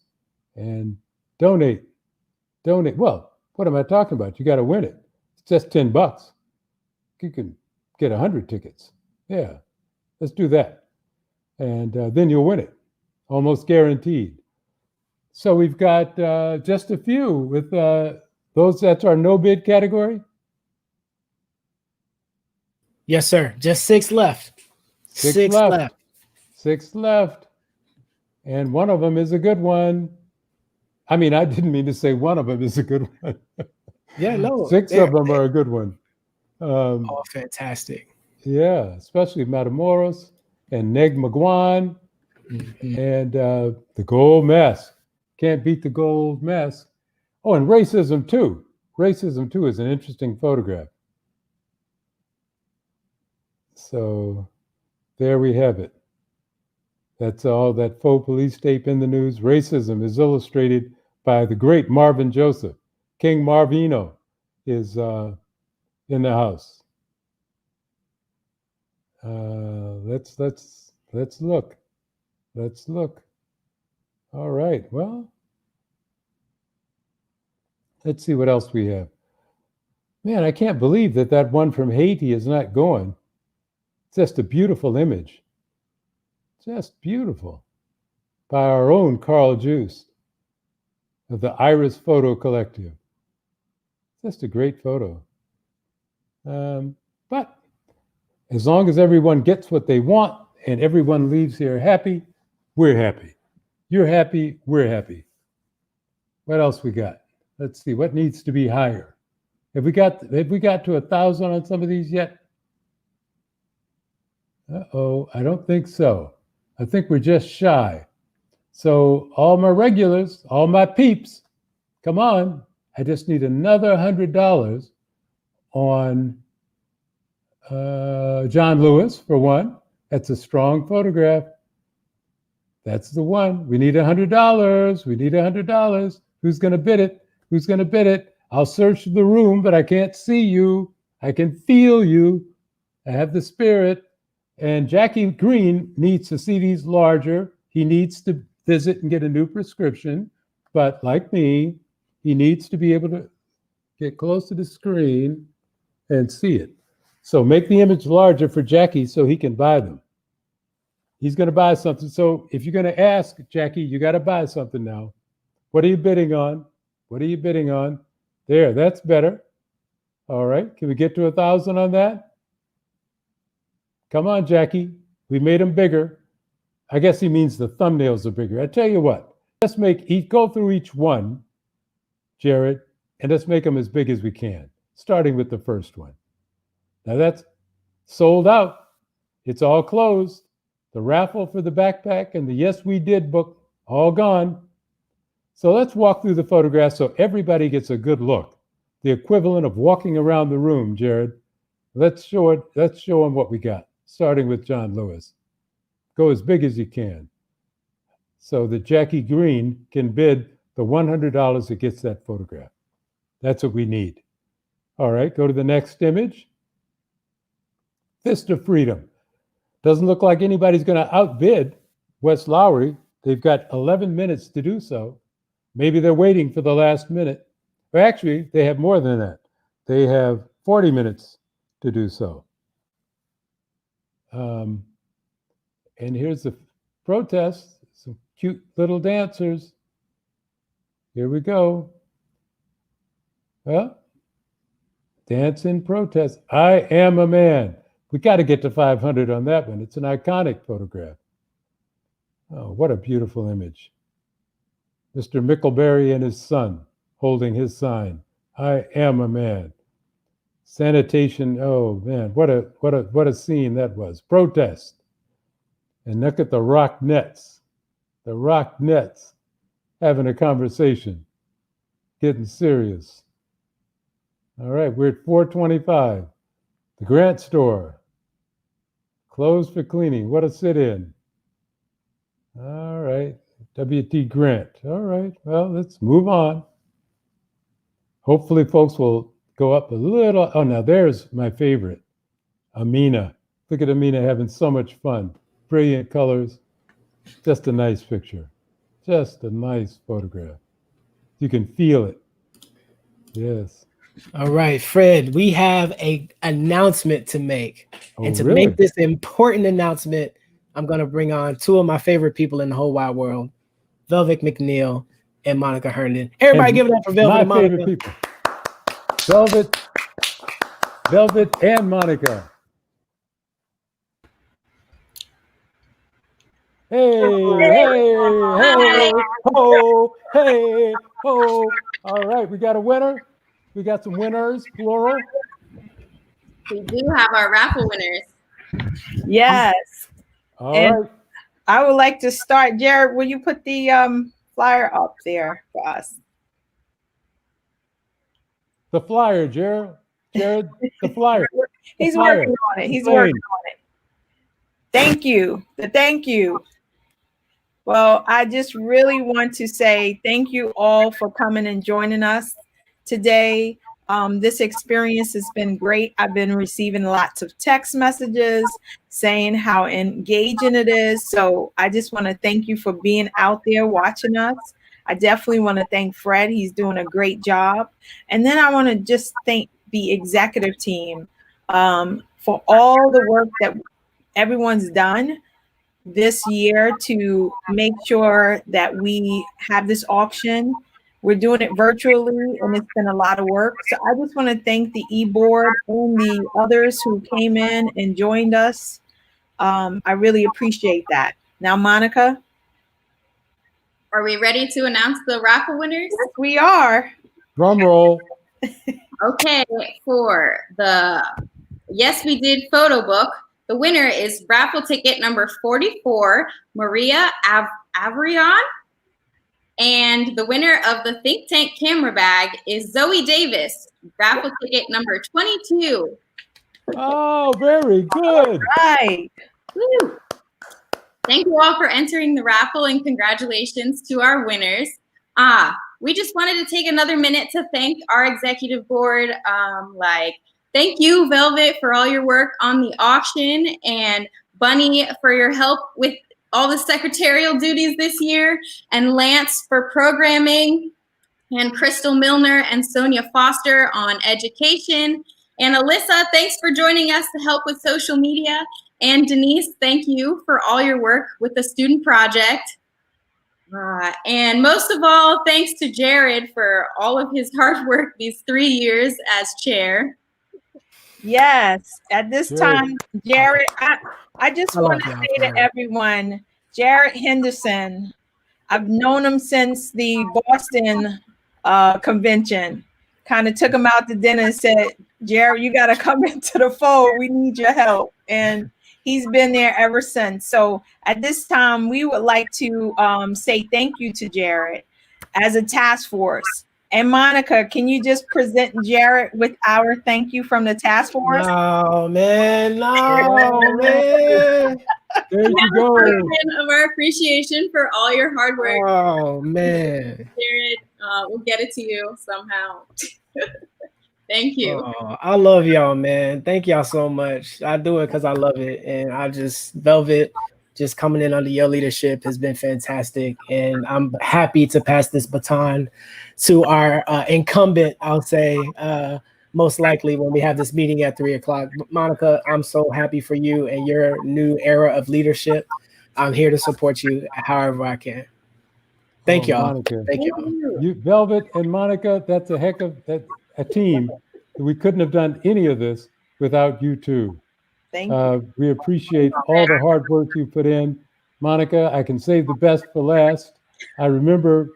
And donate. Well, what am I talking about? You got to win it. It's just $10. You can get 100 tickets. Yeah, let's do that. And then you'll win it, almost guaranteed. So we've got just a few with those. That's our no bid category. Yes, sir. Just 6 left. Six left. 6 left. And one of them is a good one. I mean, I didn't mean to say one of them is a good one. Yeah, no. 6 of them are a good one. All fantastic. Yeah, especially Matamoros and Neg Magwan and the gold mask. Can't beat the gold mask. Oh, and Racism 2. Racism 2 is an interesting photograph. So there we have it. That's all that faux police tape in the news. Racism is illustrated by the great Marvin Joseph. King Marvino is in the house. Let's look. Let's look. All right. Well, let's see what else we have. Man, I can't believe that one from Haiti is not going. It's just a beautiful image. Just beautiful. By our own Carl Juice of the Iris Photo Collective. Just a great photo. But as long as everyone gets what they want and everyone leaves here happy, we're happy. You're happy, we're happy. What else we got? Let's see, what needs to be higher? Have we got to 1,000 on some of these yet? Uh-oh, I don't think so. I think we're just shy. So all my regulars, all my peeps, come on. I just need another $100 on John Lewis, for one. That's a strong photograph. That's the one. We need $100. We need $100. Who's going to bid it? Who's going to bid it? I'll search the room, but I can't see you. I can feel you. I have the spirit. And Jackie Green needs to see these larger. He needs to visit and get a new prescription. But like me, he needs to be able to get close to the screen and see it. So make the image larger for Jackie so he can buy them. He's going to buy something. So if you're going to ask, Jackie, you got to buy something now. What are you bidding on? What are you bidding on? There, that's better. All right. Can we get to 1,000 on that? Come on, Jackie. We made them bigger. I guess he means the thumbnails are bigger. I tell you what, let's go through each one, Jared, and let's make them as big as we can, starting with the first one. Now that's sold out. It's all closed. The raffle for the backpack and the Yes We Did book, all gone. So let's walk through the photographs so everybody gets a good look. The equivalent of walking around the room, Jared. Let's show them what we got, starting with John Lewis. Go as big as you can so that Jackie Green can bid the $100 that gets that photograph. That's what we need. All right, go to the next image. Fist of Freedom. Doesn't look like anybody's going to outbid West Lowry. They've got 11 minutes to do so. Maybe they're waiting for the last minute. Or actually, they have more than that. They have 40 minutes to do so. And here's the protest. Some cute little dancers. Here we go. Well, dance in protest. I am a man. We got to get to 500 on that one. It's an iconic photograph. Oh, what a beautiful image. Mr. Mickleberry and his son holding his sign. I am a man. Sanitation. Oh man, what a scene that was. Protest. And look at the Rock Nets. The Rock Nets having a conversation, getting serious. All right, we're at 425. The Grant Store. Closed for cleaning. What a sit-in. All right. W.T. Grant. All right. Well, let's move on. Hopefully, folks will go up a little. Oh, now there's my favorite. Amina. Look at Amina having so much fun. Brilliant colors. Just a nice picture. Just a nice photograph. You can feel it. Yes. All right, Fred, we have an announcement to make. And to make this important announcement, I'm going to bring on two of my favorite people in the whole wide world, Velvet McNeil and Monica Herndon. Everybody And give it up for Velvet and my Monica. favorite people. Velvet and Monica. Hey, ho, hey, ho. All right, we got a winner. We got some winners, plural. We do have our raffle winners. Yes. All and right. I would like to start. Jared, will you put the flyer up there for us? The flyer, Jared, the flyer. He's working on it. He's working on it. Thank you. Thank you. Well, I just really want to say thank you all for coming and joining us today. This experience has been great. I've been receiving lots of text messages saying how engaging it is. So I just want to thank you for being out there watching us. I definitely want to thank Fred. He's doing a great job. And then I want to just thank the executive team for all the work that everyone's done this year to make sure that we have this auction. We're doing it virtually, and it's been a lot of work. So I just want to thank the e-board and the others who came in and joined us. I really appreciate that. Now, Monica. Are we ready to announce the raffle winners? Yes, we are. Drum roll. Okay, for the Yes We Did photo book, the winner is raffle ticket number 44, Maria Avrion. And the winner of the Think Tank camera bag is Zoe Davis, raffle ticket number 22. Oh, very good. Right. Woo. Thank you all for entering the raffle and congratulations to our winners. We just wanted to take another minute to thank our executive board. Thank you, Velvet, for all your work on the auction, and Bunny for your help with all the secretarial duties this year, and Lance for programming, and Crystal Milner and Sonia Foster on education. And Alyssa, thanks for joining us to help with social media. And Denise, thank you for all your work with the student project. And most of all, thanks to Jared for all of his hard work these 3 years as chair. Yes, at this time, Jared, I just want to say to everyone, Jared Henderson, I've known him since the Boston convention. Kind of took him out to dinner and said, Jared, you got to come into the fold. We need your help. And he's been there ever since. So at this time, we would like to say thank you to Jared as a task force. And Monica, can you just present Jared with our thank you from the task force? No, man. No, man. There you go. Of our appreciation for all your hard work. Oh, man. Jared, we'll get it to you somehow. Thank you. Oh, I love y'all, man. Thank y'all so much. I do it because I love it. And I just, Velvet, just coming in under your leadership has been fantastic. And I'm happy to pass this baton to our incumbent, I'll say, most likely when we have this meeting at 3 o'clock. Monica, I'm so happy for you and your new era of leadership. I'm here to support you however I can. Thank y'all. Monica. Thank y'all. You, Velvet and Monica, that's a heck of a team. We couldn't have done any of this without you two. Thank you. We appreciate all the hard work you put in. Monica, I can save the best for last. I remember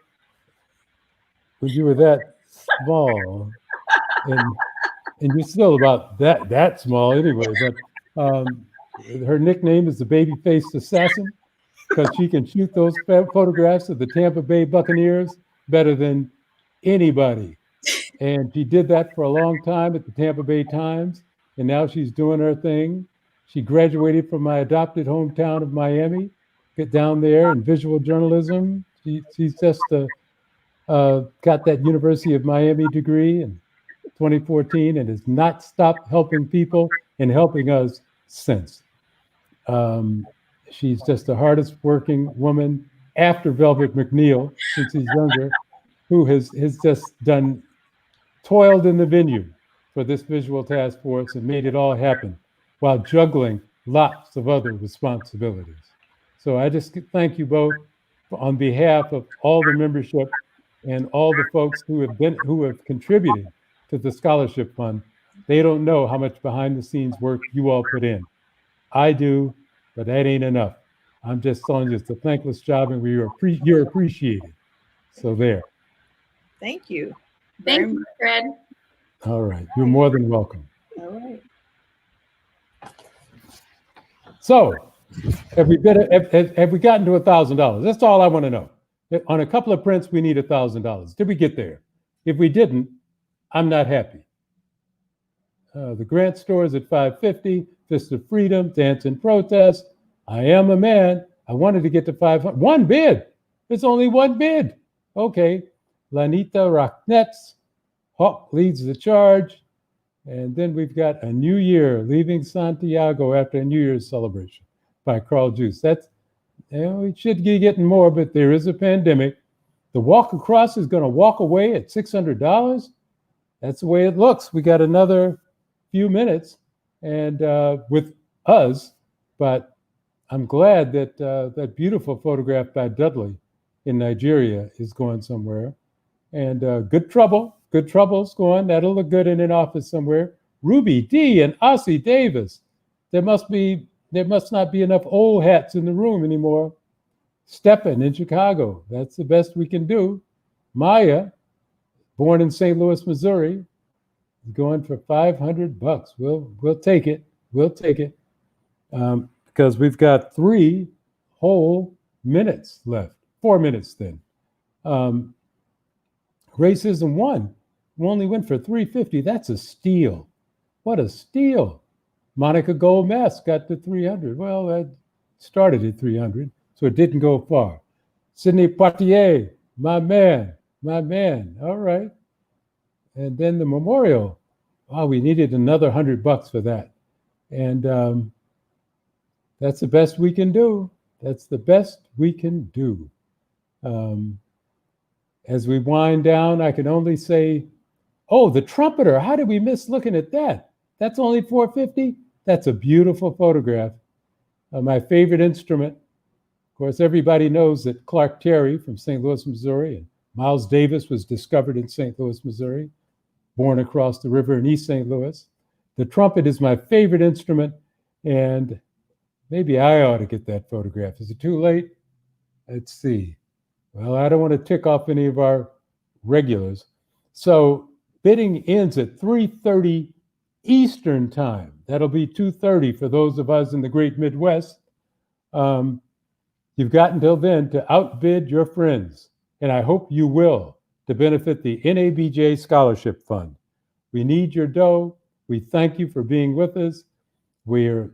when you were that small, and you're still about that small anyway, but her nickname is the baby-faced assassin because she can shoot those photographs of the Tampa Bay Buccaneers better than anybody. And she did that for a long time at the Tampa Bay Times, and now she's doing her thing. She graduated from my adopted hometown of Miami, get down there in visual journalism. She's just got that University of Miami degree in 2014 and has not stopped helping people and helping us since. She's just the hardest working woman after Velvet McNeil, since he's younger, who has just toiled in the venue for this visual task force and made it all happen while juggling lots of other responsibilities. So I just thank you both on behalf of all the membership and all the folks who have contributed to the scholarship fund. They don't know how much behind the scenes work you all put in. I do, but that ain't enough. I'm just telling you, it's a thankless job, and you're appreciated. So there. Thank you. Thank you, Fred. All right, you're more than welcome. All right. So, have we gotten to $1,000? That's all I want to know. On a couple of prints, we need $1,000. Did we get there? If we didn't, I'm not happy. The grant store is at $550. Fist of Freedom, Dance and Protest. I Am a Man. I wanted to get to 500. One bid. It's only one bid. Okay. Lanita Rocknets. Hawk leads the charge. And then we've got A New Year, Leaving Santiago After a New Year's Celebration by Carl Juice. That's, we should be getting more, but there is a pandemic. The Walk Across is going to walk away at $600. That's the way it looks. We got another few minutes and with us, but I'm glad that that beautiful photograph by Dudley in Nigeria is going somewhere. And Good Trouble's going. That'll look good in an office somewhere. Ruby D and Ossie Davis. There must not be enough old hats in the room anymore. Steppen in Chicago. That's the best we can do. Maya, born in St. Louis, Missouri, going for $500. We'll take it. We'll take it. Because we've got 3 whole minutes left. 4 minutes then. Racism won. We only went for $350. That's a steal. What a steal. Monica Goldmess got to 300. Well, that started at 300, so it didn't go far. Sidney Poitier, my man. All right. And then the memorial. Wow, we needed another $100 for that. And that's the best we can do. That's the best we can do. As we wind down, I can only say, oh, the trumpeter. How did we miss looking at that? That's only $450. That's a beautiful photograph. My favorite instrument. Of course, everybody knows that Clark Terry from St. Louis, Missouri, and Miles Davis was discovered in St. Louis, Missouri, born across the river in East St. Louis. The trumpet is my favorite instrument, and maybe I ought to get that photograph. Is it too late? Let's see. Well, I don't want to tick off any of our regulars. So bidding ends at 3:30 Eastern time. That'll be 2:30 for those of us in the great Midwest. You've got until then to outbid your friends, and I hope you will, to benefit the NABJ Scholarship Fund. We need your dough. We thank you for being with us. We're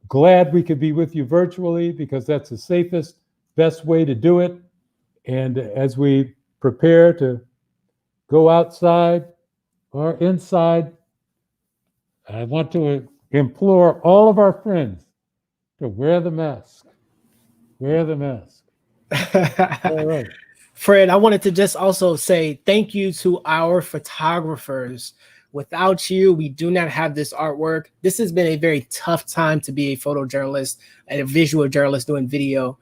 glad we could be with you virtually because that's the safest, best way to do it. And as we prepare to go outside or inside, I want to implore all of our friends to wear the mask. Wear the mask. All right. Fred, I wanted to just also say thank you to our photographers. Without you, we do not have this artwork. This has been a very tough time to be a photojournalist and a visual journalist doing video.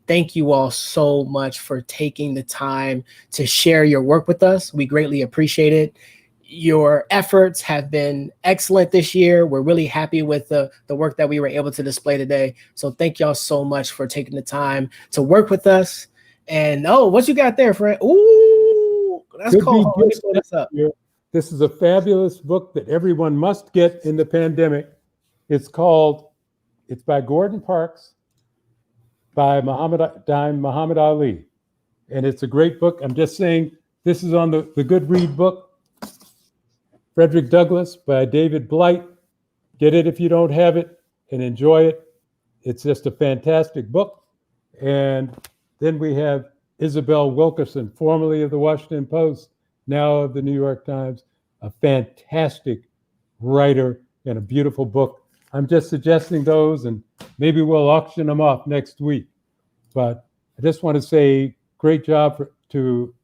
Thank you all so much for taking the time to share your work with us. We greatly appreciate it. Your efforts have been excellent this year. We're really happy with the work that we were able to display today. So thank y'all so much for taking the time to work with us. And oh, what you got there, Fred? Ooh, that's cool. Let me pull this up. This is a fabulous book that everyone must get in the pandemic. It's by Gordon Parks, by Muhammad Ali. And it's a great book. I'm just saying, this is on the Good Read book. Frederick Douglass by David Blight. Get it if you don't have it and enjoy it. It's just a fantastic book. And then we have Isabel Wilkerson, formerly of the Washington Post, now of the New York Times, a fantastic writer and a beautiful book. I'm just suggesting those, and maybe we'll auction them off next week. But I just want to say great job to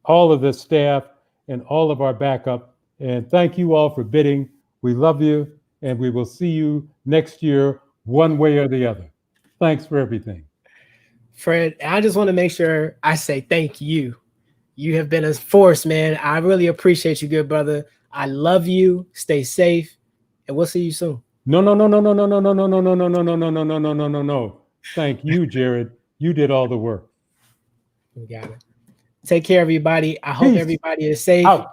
all of the staff and all of our backup. And thank you all for bidding. We love you, and we will see you next year, one way or the other. Thanks for everything. Fred, I just want to make sure I say thank you. You have been a force, man. I really appreciate you, good brother. I love you. Stay safe, and we'll see you soon. No. Thank you, Jared. You did all the work. We got it. Take care, everybody. I hope Peace. everybody is safe. Out.